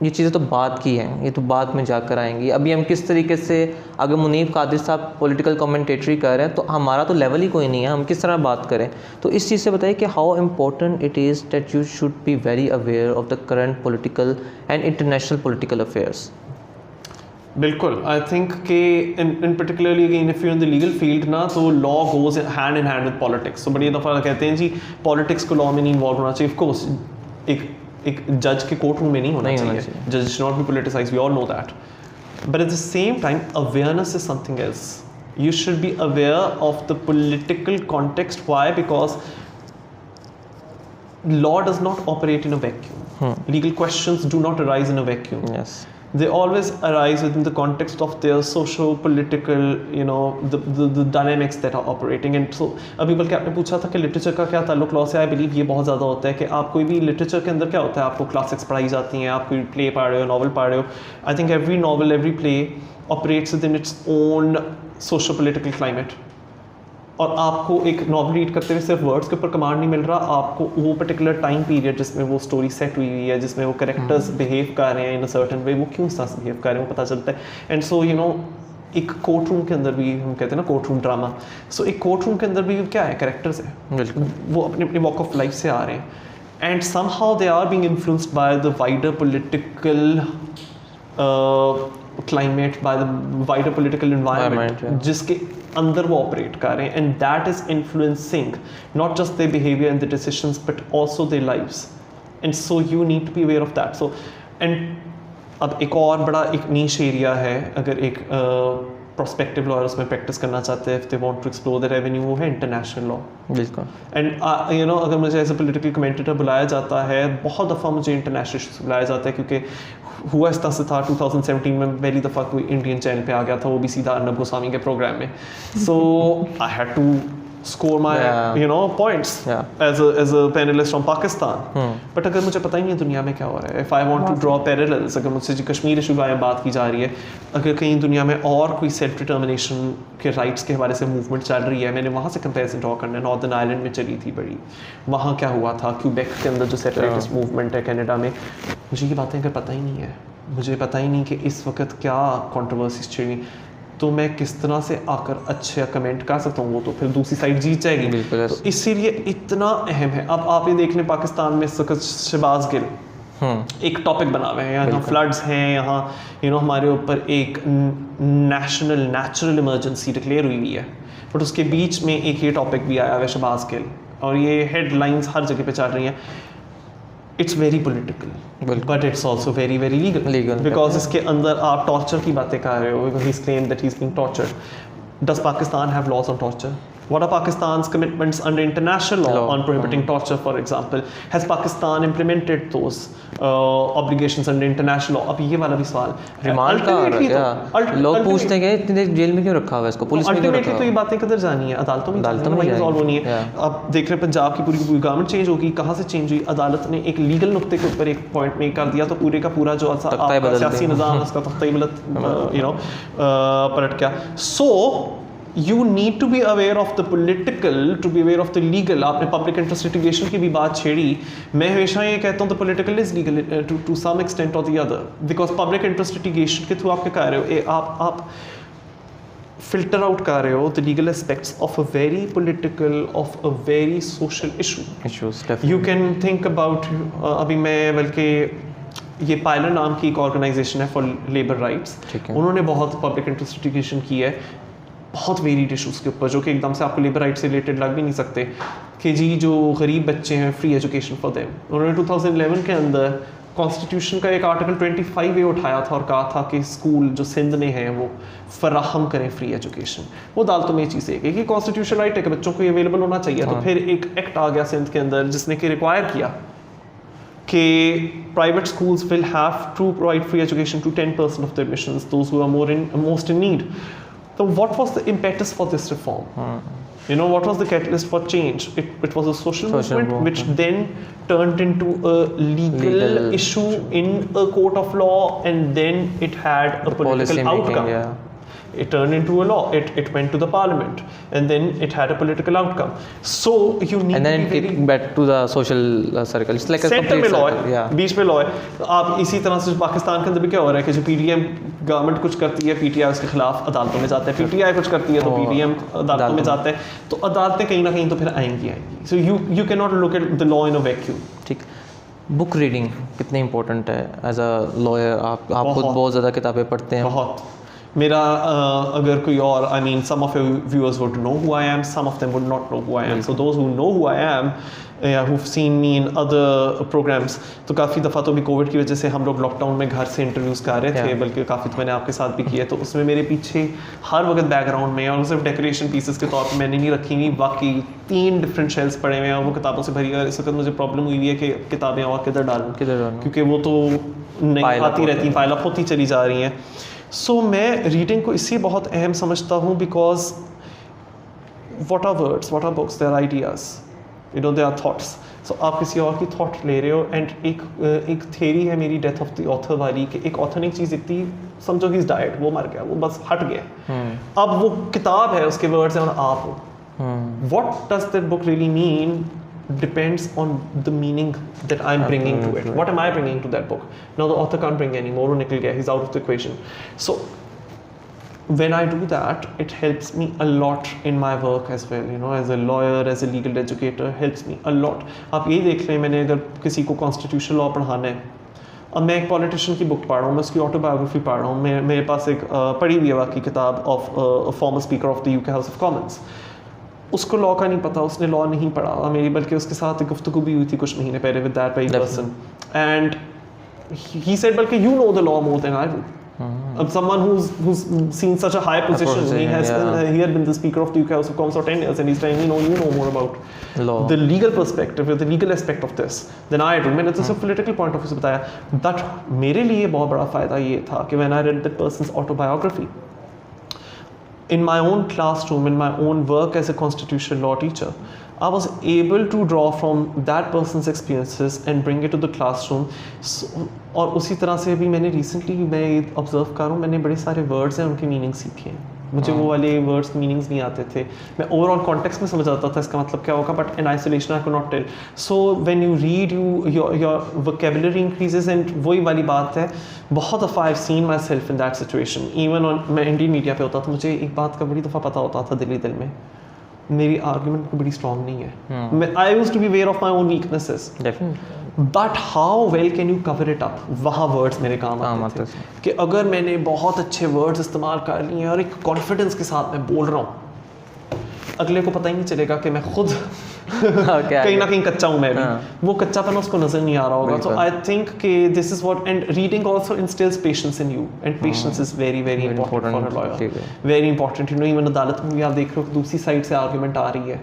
ये चीज़ें तो बात की हैं, ये तो बाद में जाकर आएंगी. अभी हम किस तरीके से, अगर मुनीब कादिर साहब पॉलिटिकल कमेंटेटरी कर रहे हैं, तो हमारा तो लेवल ही कोई नहीं है, हम किस तरह बात करें. तो इस चीज़ से बताइए कि how important it is that you should be very aware of the current political and international political affairs. बिल्कुल, आई थिंक कि in particularly again if you in the legal field ना, तो law goes hand in hand with politics. तो बड़ी दफ़ा कहते हैं जी politics को लॉ में नहीं इन्वॉल्व होना चाहिए. ऑफ कोर्स एक जज के कोर्ट रूम में नहीं होना चाहिए. जज should not be politicized, we all know that. But at the same time awareness is something else. You should be aware of the political context. Why? Because law does not operate in a vacuum. Legal questions do not arise in a vacuum. Yes. They always arise within the context of their socio-political, the dynamics that are operating. And so अभी बल्कि आपने पूछा था कि literature का क्या ताल्लुक law से, आई बिलीव ये बहुत ज़्यादा होता है कि आप कोई भी लिटरेचर के अंदर क्या होता है, आपको क्लासिक्स पढ़ाई जाती हैं, आप कोई प्ले पढ़ रहे हो, नॉवल पढ़ रहे हो. I think every novel, every play operates with in its own socio-political climate. और आपको एक नॉवल रीड करते हुए सिर्फ वर्ड्स के ऊपर कमांड नहीं मिल रहा, आपको वो पर्टिकुलर टाइम पीरियड जिसमें वो स्टोरी सेट हुई हुई है, जिसमें वो कैरेक्टर्स बिहेव कर रहे हैं इन अ सर्टेन वे, वो क्यों इस तरह से बिहेव कर रहे हैं वो पता चलता है. एंड सो एक कोर्ट रूम के अंदर भी हम कहते हैं ना कोर्ट रूम ड्रामा, सो एक कोर्ट रूम के अंदर भी क्या है, कैरेक्टर्स है, वो अपने अपने वॉक ऑफ लाइफ से आ रहे हैं. And somehow they are being influenced by the wider political climate, by the wider political environment, जिसके अंदर वो ऑपरेट कर रहे हैं, and that is influencing not just their behavior and their decisions but also their lives. And so you need to be aware of that. So and अब एक और बड़ा एक niche area है, अगर एक prospective lawyer उसमें practice करना चाहते हैं, if they want to explore their avenue, वो है international law. बिल्कुल. And अगर मुझे एज ए political commentator बुलाया जाता है, बहुत दफ़ा मुझे international issues बुलाया जाता है, क्योंकि हुआ इस तरह से था 2017 में पहली दफ़ा कोई इंडियन चैनल पे आ गया था, वो भी सीधा अर्नब गोस्वामी के प्रोग्राम में. So I had to score my points as a panelist from Pakistan. But अगर मुझे पता ही नहीं है दुनिया में क्या हो रहा है, if I want to draw parallels, अगर मुझसे जो कश्मीर इशू का बात की जा रही है, अगर कहीं दुनिया में और कोई सेल्फ डिटर्मिनेशन के राइट्स के हवाले से मूवमेंट चल रही है, मैंने वहाँ से कंपेरिजन ड्रॉ करना है. नॉर्दर्न आयरलैंड में चली थी बड़ी, वहाँ क्या हुआ था, क्यूबेक के अंदर जो सेपरेटिस्ट मूवमेंट है कनाडा में, मुझे ये बातें अगर पता ही नहीं है, मुझे पता ही नहीं कि इस वक्त क्या कॉन्ट्रोवर्सीज छिड़ी, तो मैं किस तरह से आकर अच्छा कमेंट कर सकता हूँ, वो तो फिर दूसरी साइड जीत जाएगी. तो इसीलिए इतना अहम है. अब आप ये देख लें, पाकिस्तान में शहबाज गिल एक टॉपिक बना हुए हैं, यहाँ फ्लड्स हैं, यहाँ हमारे ऊपर एक नेशनल नेचुरल इमरजेंसी डिक्लेयर हुई हुई है, बट उसके बीच में एक ये टॉपिक भी आया हुआ है शहबाज गिल, और ये हेडलाइंस हर जगह पे चल रही हैं. It's very political but it's also very very legal because इसके अंदर आप टॉर्चर की बातें कर रहे हो. He is claim that he is being tortured. Does Pakistan have laws on torture? What are Pakistan's commitments under international law on prohibiting torture, for example? Has Pakistan implemented those obligations under international law? अब ये वाला भी सवाल. Remand का लोग पूछते हैं इतनी देर जेल में क्यों रखा हुआ है इसको, पुलिस में क्यों रखा हुआ है? तो ये बातें किधर जानी है, अदालतों में रिजॉल्व होनी है. अब देख रहे हैं पंजाब की पूरी गवर्नमेंट चेंज होगी, कहाँ से चेंज हुई? अदालत ने एक लीगल नुक्ते के ऊपर एक पॉइंट मेक कर दिया, तो पूरे का पूरा जो सियासी निज़ाम है उसका तख्ता ही पलट गया. सो you need to be aware of the political to be aware of the legal. आपने public interest litigation की भी बात छेड़ी. मैं हमेशा ये कहता हूँ the political is legal to some extent or the other, because public interest litigation के थ्रू आप क्या कर रहे हो, आप filter out कर रहे हो the legal aspects of a very political, of a very social issues. You can think about अभी मैं बल्कि ये पायलर नाम की एक ऑर्गेनाइजेशन है फॉर लेबर राइट्स, उन्होंने बहुत पब्लिक इंटरेस्ट लिटिगेशन की है बहुत वेरीड इशूज़ के ऊपर, जो कि एकदम से आपको लेबर राइट से रिलेटेड लग भी नहीं सकते, कि जी जो गरीब बच्चे हैं फ्री एजुकेशन फॉर देम. उन्होंने 2011 के अंदर कॉन्स्टिट्यूशन का एक आर्टिकल 25A उठाया था और कहा था कि स्कूल जो सिंध में हैं वो फराहम करें फ्री एजुकेशन. वो अदालतों में ये चीज़ है कि कॉन्स्टिट्यूशन राइट है कि बच्चों को ये अवेलेबल होना चाहिए. तो फिर एक एक्ट आ गया सिंध के अंदर जिसने कि रिक्वायर किया कि private schools will have to provide free education to 10% of the admissions, those who are most in need. So what was the impetus for this reform? What was the catalyst for change? It was a social movement which then turned into a legal issue in a court of law, and then it had a political outcome. It turned into a law. It went to the parliament, and then it had a political outcome. So you need and then to be very back to the social circle. It's like a center complete में law circle. है, बीच में law है. आप इसी तरह से पाकिस्तान के अंदर भी क्या हो रहा है कि जो PTM गवर्नमेंट कुछ करती है, PTI उसके खिलाफ अदालतों में जाता है, PTI कुछ करती है तो PTM अदालतों में जाता है, तो अदालतें कहीं ना कहीं तो फिर आएंगी. So you cannot look at the law in a vacuum. ठीक. बुक रीडिंग कितनी इंपॉर्टेंट है एज अ लॉयर? आप खुद बहुत ज़्यादा किताबें पढ़ते हैं. बहुत. मेरा अगर कोई और, I mean, some of your viewers would know who I am, some of them would not know who I am. So those who know who I am, who've seen me in other programs, तो काफ़ी दफ़ा तो भी Covid की वजह से हम लोग लॉकडाउन में घर से इंटरव्यूज़ कर रहे थे, बल्कि काफ़ी तो मैंने आपके साथ भी किया, तो उसमें मेरे पीछे हर वक्त बैकग्राउंड में और सिर्फ डेकोरेशन पीसेस के तौर पर मैंने नहीं रखी हुई, बाकी 3 डिफरेंट शेल्स पड़े हुए हैं और वो किताबों से भरी है। इस वक्त मुझे प्रॉब्लम हुई है कि किताबें और किधर डालूँ, क्योंकि वो तो नहीं आती रहती, पाइल अप होती चली जा रही हैं। सो मैं रीडिंग को इसलिए बहुत अहम समझता हूँ because what are words, what are books, their ideas, you know, they are thoughts. So आप किसी और की थॉट ले रहे हो, एंड एक थेरी है मेरी डेथ ऑफ द ऑथर वाली कि एक ऑथर ने एक चीज़ लिखती, समझो ही इज डाइड, वो मर गया, वो बस हट गया, अब वो किताब है, उसके वर्ड्स हैं और आप हो। What does that book really mean depends on the meaning that I'm bringing to it. What am I bringing to that book? Now the author can't bring any more, nikal gaya, he's out of the equation. So when I do that, it helps me a lot in my work as well, you know, as a lawyer, as a legal educator, helps me a lot. आप ये देख लें, मैंने अगर किसी को constitutional law पढ़ाना है, अब मैं एक पॉलिटिशियन की बुक पढ़ रहा हूँ, मैं उसकी ऑटोबायोग्राफी पढ़ रहा हूँ, मेरे पास एक पढ़ी हुई है वाकई किताब of former speaker of the UK house of Commons. उसको लॉ का नहीं पता, उसने लॉ नहीं पढ़ा मेरी, बल्कि उसके साथ एक गुफ्तगू भी हुई थी कुछ महीने पहले with that very person, and he said बल्कि you know the law more than I do. Someone who's seen such a high position, he had been the speaker of the UK House of Commons for 10 years, and he's telling me, no, you know more about law, the legal perspective, the legal aspect of this than I do. मैंने तो सिर्फ political point of view से बताया, but मेरे लिए बहुत बड़ा फ़ायदा ये था कि when I read that person's autobiography, in my own classroom, in my own work as a constitutional law teacher, I was able to draw from that person's experiences and bring it to the classroom. So, और उसी तरह से भी मैंने recently मैं observe कर रहा हूँ, मैंने बड़े सारे words हैं उनके meaning सीखे हैं. मुझे वो वाले words के meanings नहीं आते थे. मैं overall context में समझ आता था इसका मतलब क्या होगा, but in isolation I could not tell. So when you read, your vocabulary increases, and वही वाली बात है, बहुत दफ़ा I've seen myself in that situation. Even on मैं इंडियन मीडिया पे होता था, मुझे एक बात का बड़ी दफ़ा पता होता था दिल दिल में, मेरी आर्गुमेंट को बड़ी स्ट्रॉन्ग नहीं है. I used to be aware of my own weaknesses, but how well can you cover it up. वहाँ वर्ड्स मेरे काम आते थे कि अगर मैंने बहुत अच्छे वर्ड्स इस्तेमाल कर लिए और एक कॉन्फिडेंस के साथ मैं बोल रहा हूँ, अगले को पता ही नहीं चलेगा कि मैं खुद कहीं ना कहीं कच्चा हूँ. मैं भी वो कच्चापन उसको नजर नहीं आ रहा होगा. सो आई थिंक कि this is what, and reading also instils patience in you, and patience is very very important for a lawyer, very important. You know, even अदालत में भी आप देख रहे हो दूसरी साइड से आर्गुमेंट आ रही है,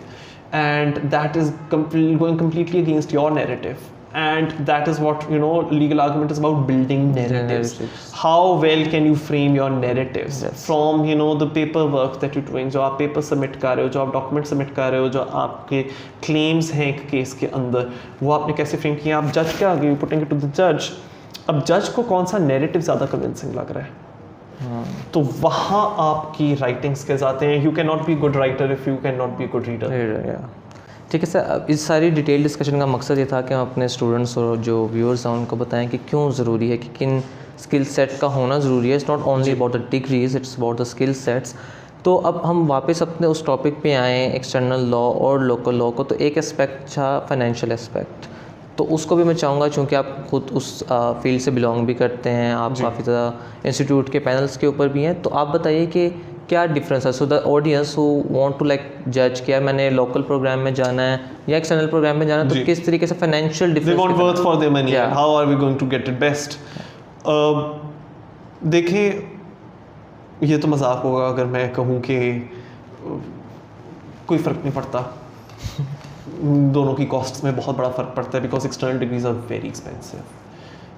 and that is going completely against your narrative. And that is what, you know, legal argument is about, building narratives. How well can you frame your narratives from, you know, the paperwork that you're doing, जो आप paper submit कर रहे हो, जो आप document submit कर रहे हो, जो आपके क्लेम्स हैं एक केस के अंदर, वो आपने कैसे फ्रेम किया. आप जज के आगे पुटिंग इट टू द जज. अब जज को कौन सा नैरेटिव ज़्यादा कन्विंसिंग लग रहा है, तो वहाँ आपकी राइटिंग स्किल्स आते हैं. You can not be good writer if you can not be good reader. ठीक है सर, इस सारी डिटेल डिस्कशन का मकसद ये था कि हम अपने स्टूडेंट्स और जो व्यूअर्स हैं उनको बताएं कि क्यों ज़रूरी है, कि किन स्किल सेट का होना ज़रूरी है. It's not only about the degrees, it's about the skill sets. तो अब हम वापस अपने उस टॉपिक पे आएँ, एक्सटर्नल लॉ और लोकल लॉ को. तो एक एस्पेक्ट था फाइनेंशियल एस्पेक्ट, तो उसको भी मैं चाहूँगा, चूँकि आप खुद उस फील्ड से बिलोंग भी करते हैं, आप काफ़ी ज़्यादा इंस्टीट्यूट के पैनल्स के ऊपर भी हैं, तो आप बताइए कि क्या डिफरेंस है. So the audience who want to like जज क्या मैंने लोकल प्रोग्राम में जाना है या एक्सटर्नल प्रोग्राम में जाना है, तो किस तरीके से financial difference, they want worth for their money, how are we going to get it best. देखिए, ये तो मजाक होगा अगर मैं कहूँ कि कोई फ़र्क नहीं पड़ता. दोनों की कॉस्ट्स में बहुत बड़ा फ़र्क पड़ता है, because external degrees are very expensive.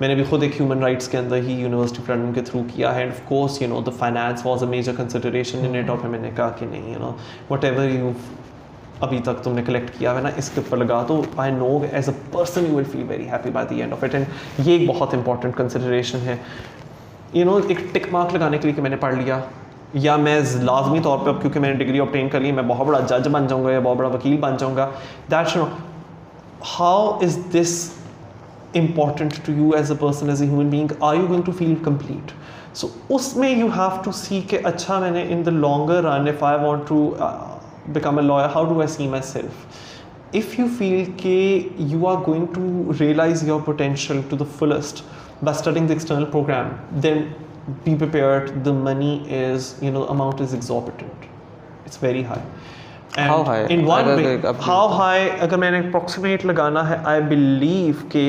मैंने भी खुद एक ह्यूमन राइट्स के अंदर ही यूनिवर्सिटी ऑफ लंदन के थ्रू किया है, and of course you know the finance was a major consideration in it. और फिर मैंने कहा कि नहीं, यू नो व्हाटएवर यू अभी तक तुमने कलेक्ट किया है ना, इसके ऊपर लगा, तो I know as a person you will feel very happy by the end of it. And ये एक बहुत इंपॉर्टेंट कंसिडरेशन है, यू नो, एक टिक मार्क लगाने के लिए कि मैंने पढ़ लिया, या मैं लाजमी तौर पे अब क्योंकि मैंने डिग्री ऑब्टेन कर ली मैं बहुत बड़ा जज बन जाऊँगा या बहुत बड़ा वकील बन जाऊँगा. That's no, how is this important to you as a person, as a human being? Are you going to feel complete? So usme you have to see ke acha maine in the longer run, if I want to become a lawyer, how do I see myself? If you feel ke you are going to realize your potential to the fullest by studying the external program, then be prepared. The money is, amount is exorbitant. It's very high. And How high? In one अगर way, अपनी- how high? अगर मैंने approximate लगाना है, I believe कि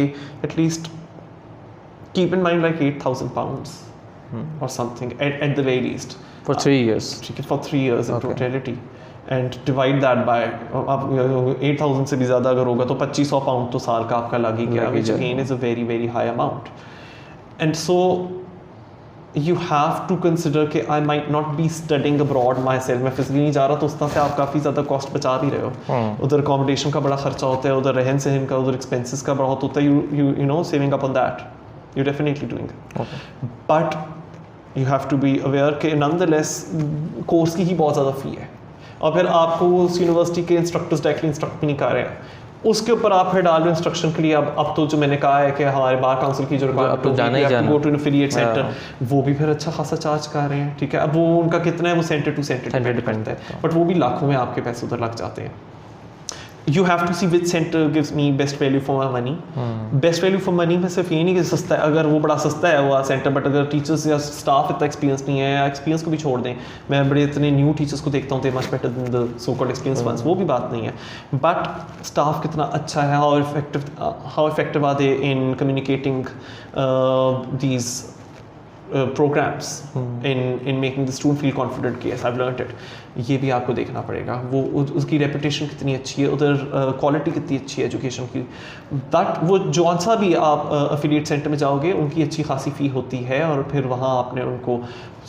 at least keep in mind like 8,000 pounds or something at the very least. For 3 years. ठीक है, for 3 years in Okay. totality. And divide that by आप 8,000 से भी ज़्यादा अगर होगा तो 2,500 पाउंड तो साल का आपका लग ही गया, लग ही which जाएगा। again is a very very high amount. And so you have to consider कि I might not be studying abroad myself. मैं फिजिकली नहीं जा रहा तो उस तरह से आप काफ़ी ज़्यादा कॉस्ट बचा भी रहे हो। उधर अकोमोडेशन का बड़ा खर्चा होता है, उधर रहन सहन का, उधर एक्सपेंसेस का बहुत होता है। You know saving up on that. You're definitely doing it. Okay. But you have to be aware कि nonetheless कोर्स की ही बहुत ज़्यादा फ़ी है, और फिर आपको उस यूनिवर्सिटी के इंस्ट्रक्टर्स डायरेक्टली इंस्ट्रक्ट भी नहीं कर रहे हैं, उसके ऊपर आप फिर डाल रहे हो इंस्ट्रक्शन के लिए। अब तो जो मैंने कहा है कि हमारे बार काउंसिल की जो अब तो जाना ही जाना। Go to an affiliate centre, वो भी फिर अच्छा खासा चार्ज कर रहे हैं। ठीक है, अब वो उनका कितना है वो सेंटर टू सेंटर डिपेंड करता है, बट वो भी लाखों में आपके पैसे उधर लग जाते हैं। You have to see which center gives me best value for my money. Best value for money में सिर्फ ये नहीं कि सस्ता है, अगर वो बड़ा सस्ता है वो सेंटर, बट अगर टीचर्स या स्टाफ इतना एक्सपीरियंस नहीं है, या एक्सपीरियंस को भी छोड़ दें, मैं बड़े इतने न्यू टीचर्स को देखता हूँ, they much better than the so called experience ones, वो भी बात नहीं है, बट स्टाफ कितना अच्छा है, how effective are they in communicating these programs in making the student feel confident कि yes I've learned it, ये भी आपको देखना पड़ेगा। वो उसकी रेपुटेशन कितनी अच्छी है, उधर क्वालिटी कितनी अच्छी है एजुकेशन की। बट वो जौन सा भी आप अफिलिएट सेंटर में जाओगे उनकी अच्छी खासी फ़ी होती है, और फिर वहाँ आपने उनको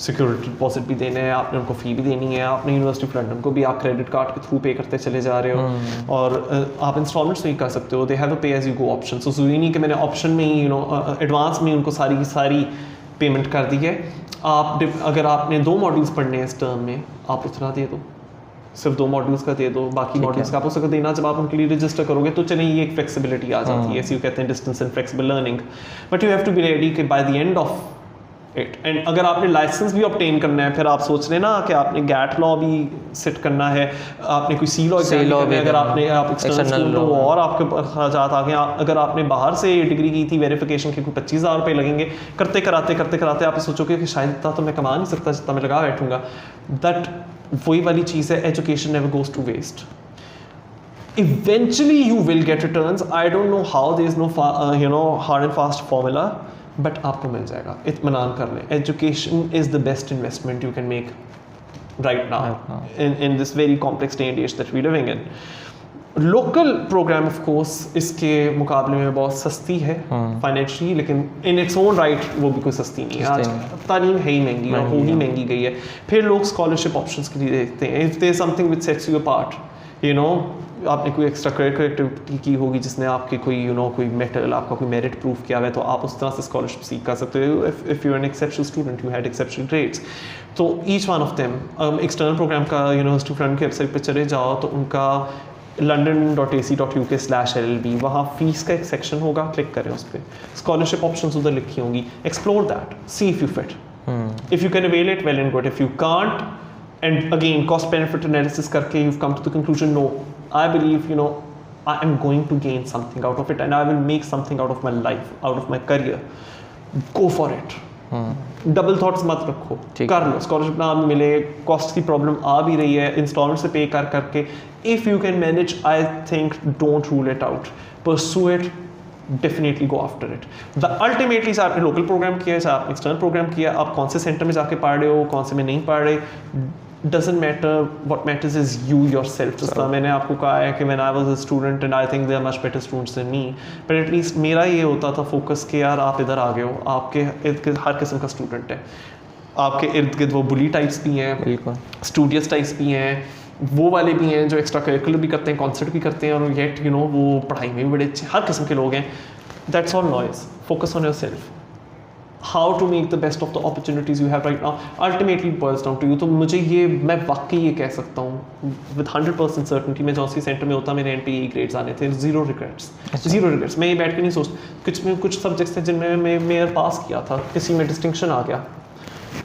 सिक्योरिटी डिपॉजिट भी देना है, आपने उनको फ़ी भी देनी है, आपने यूनिवर्सिटी ऑफ लंदन को भी आप क्रेडिट कार्ड के थ्रू पे करते चले जा रहे हो, और आप इंस्टॉलमेंट्स नहीं कर सकते हो। दे हैव अ पे एज यू गो ऑप्शन, सो ज़रूरी नहीं कि मैंने ऑप्शन में ही एडवांस में उनको सारी की सारी पेमेंट कर दी है। आप अगर आपने 2 मॉड्यूल्स पढ़ने हैं इस टर्म में, आप उतना दे दो, सिर्फ 2 मॉड्यूल्स का दे दो, बाकी मॉड्यूल्स का आप उसका देना जब आप उनके लिए रजिस्टर करोगे तो चलिए ये एक फ्लेक्सिबिलिटी आ जाती है, ऐसे कहते हैं distance and flexible learning. But you have to be ready कि by the end of it, and अगर आपने लाइसेंस भी ऑब्टेन करना है, फिर आप सोच रहे ना कि आपने गैट लॉ भी सेट करना है, आपने कोई सी लॉ एग्जाम करना है, अगर आपने आप एक्सटर्नल स्कूल तो और आपके खर्चात आ गए, अगर आपने बाहर से डिग्री की थी वेरिफिकेशन के कोई 25,000 रुपये लगेंगे, करते कराते आप सोचोगे कि शायद इतना तो मैं कमा नहीं सकता जितना मैं लगा बैठूंगा। दैट वही वाली चीज़ है, education never goes to waste. Eventually you will get returns. I don't know how, there is no hard and fast formula, but आपको मिल जाएगा, इत्मीनान कर लें। Education is the best investment you can make right now in this very complex day and age that we living in. Local programme of course इसके मुकाबले में बहुत सस्ती है फाइनेंशियली, लेकिन इन इट्स ओन राइट वो भी कोई सस्ती नहीं है। आज तालीम है ही महंगी और हो ही महंगी गई है। फिर लोग स्कॉलरशिप ऑप्शंस के लिए देखते हैं, if there something which sets you apart, आपने कोई एक्स्ट्रा करिकुलर एक्टिविटी की होगी जिसने आपके कोई कोई मेटल, आपका कोई मेरिट प्रूफ किया हुआ है, तो आप उस तरह से स्कॉलरशिप सीख कर सकते हो। If you are an exceptional student, you had exceptional grades, तो each one of them external programme का यूनिवर्सिटी फ्रंट की वेबसाइट पर चले जाओ तो उनका london.ac.uk/LLB, वहाँ फीस का एक सेक्शन होगा, क्लिक करें उस पर, स्कॉलरशिप ऑप्शंस उधर लिखी होंगी, explore that, C if you fit, if you can avail it well and good, if you can't, and again cost benefit analysis करके you've come to the conclusion no, I believe I am going to gain something out of it and I will make something out of my life, out of my career, go for it. Double thoughts मत रखो, कर लो, scholarship ना मिले, cost की problem आ भी रही है, instalment से पे कर करके, if you can manage, I think don't rule it out, pursue it, definitely go after it. The ultimately चाहे आपने लोकल प्रोग्राम किया है, चाहे आपने एक्सटर्नल प्रोग्राम किया, आप कौन से सेंटर में जाके पढ़ रहे हो, कौन से में नहीं पढ़ रहे, doesn't matter. What matters is you yourself. जिस तरह मैंने आपको कहा है कि when I was a student and I think they are much better students than me, but at least मेरा ये होता था फोकस कि यार आप इधर आ गए हो, आपके इर्द गिर्द हर किस्म का स्टूडेंट है, आपके इर्द गिर्द वो बुली टाइप्स भी हैं, बिल्कुल स्टूडियस टाइप्स भी हैं, वो वाले भी हैं जो एक्स्ट्रा करिकुलर भी करते हैं, कॉन्सर्ट भी करते हैं, और येट वो पढ़ाई में भी बड़े अच्छे, हर किस्म के लोग हैं। That's all noise, focus on your self, how to make the best of the opportunities you have right now, ultimately it boils down to you। तो मुझे मैं वाकई ये कह सकता हूँ with 100% certainty, मैं जॉन्सी सेंटर में होता मेरे NPE ग्रेड्स आने थे, ज़ीरो रिग्रेट्स। मैं ये बैठ के नहीं सोचता, कुछ सब्जेक्ट्स थे जिनमें मैं मेयर पास किया था, किसी में डिस्टिंक्शन आ गया,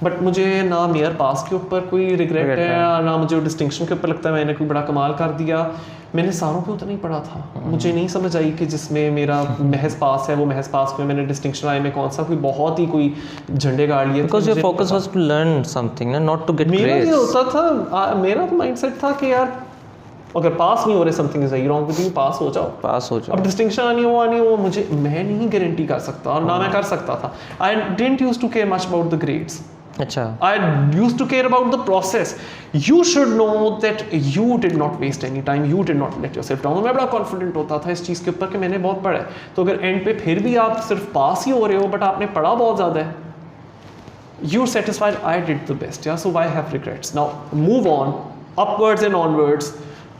बट मुझे ना मेयर पास के ऊपर कोई रिग्रेट है, ना मुझे डिस्टिंक्शन के ऊपर लगता है मैंने कोई बड़ा कमाल कर दिया। मैंने सारों पे उतना ही पढ़ा था, मुझे नहीं समझ आई कि जिसमें मेरा महज पास है वो महज पास में मैंने डिस्टिंक्शन आए में कौन सा कोई बहुत ही कोई झंडे गाड़ लिए। Because your focus was to learn something ना, नॉट टू गेट मेरा ये ग्रेड्स। होता था, मेरा तो माइंडसेट था कि यार अगर पास नहीं हो रहे something is wrong with you, pass हो जाओ, पास हो जाओ। अब डिस्टिंक्शन आनी हो मुझे मैं नहीं गारंटी कर सकता और ना मैं कर सकता था। I didn't use to care much about the grades, अच्छा, I used to care about the process. You should know that you did not waste any time. You did not let yourself down. मैं बड़ा confident होता था इस चीज़ के ऊपर कि मैंने बहुत पढ़ा है। तो अगर एंड पे फिर भी आप सिर्फ पास ही हो रहे हो बट आपने पढ़ा बहुत ज़्यादा है, you're satisfied. I did the best. Yeah. So why have regrets? Now move on, upwards and onwards.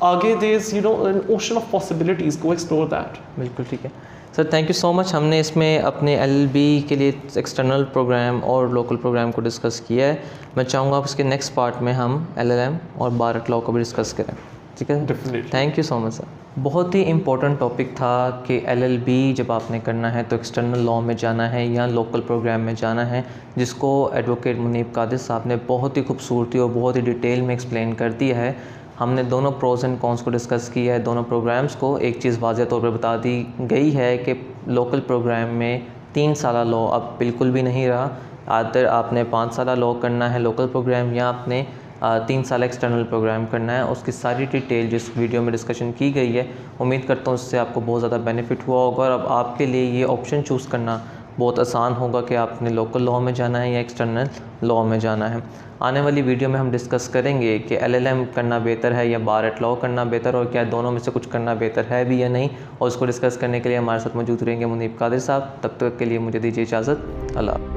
आगे there's an ocean of possibilities. Go explore that. बिल्कुल ठीक है sir, thank you so much. हमने इसमें अपने LLB के लिए external programme और लोकल प्रोग्राम को डिस्कस किया है। मैं चाहूँगा इसके नेक्स्ट पार्ट में हम LLM और बार एट लॉ को भी डिस्कस करें, ठीक है? Definitely. Thank you so much sir. बहुत ही इम्पोर्टेंट टॉपिक था कि LLB जब आपने करना है तो एक्सटर्नल लॉ में जाना है या लोकल प्रोग्राम में जाना है, जिसको एडवोकेट मुनीब कादिर साहब ने बहुत ही खूबसूरती और बहुत ही डिटेल में एक्सप्लेन कर दिया है। हमने दोनों प्रोज एंड कॉन्स को डिस्कस किया है, दोनों प्रोग्राम्स को। एक चीज़ वाज़ह तौर पर बता दी गई है कि लोकल प्रोग्राम में 3 साल लॉ अब बिल्कुल भी नहीं रहा। आदर आपने 5 साल लॉ करना है लोकल प्रोग्राम या आपने 3 साल एक्सटर्नल प्रोग्राम करना है। उसकी सारी डिटेल जिस वीडियो में डिस्कशन की गई है, उम्मीद करता हूँ उससे आपको बहुत ज़्यादा बेनिफिट हुआ होगा और अब आपके लिए ये ऑप्शन चूज़ करना बहुत आसान होगा कि आपने लोकल लॉ में जाना है या एक्सटर्नल लॉ में जाना है। आने वाली वीडियो में हम डिस्कस करेंगे कि LLM करना बेहतर है या बार एट लॉ करना बेहतर, और क्या दोनों में से कुछ करना बेहतर है भी या नहीं, और उसको डिस्कस करने के लिए हमारे साथ मौजूद रहेंगे मुनीब कादिर साहब। तब तक के लिए मुझे दीजिए इजाज़त। अल्लाह।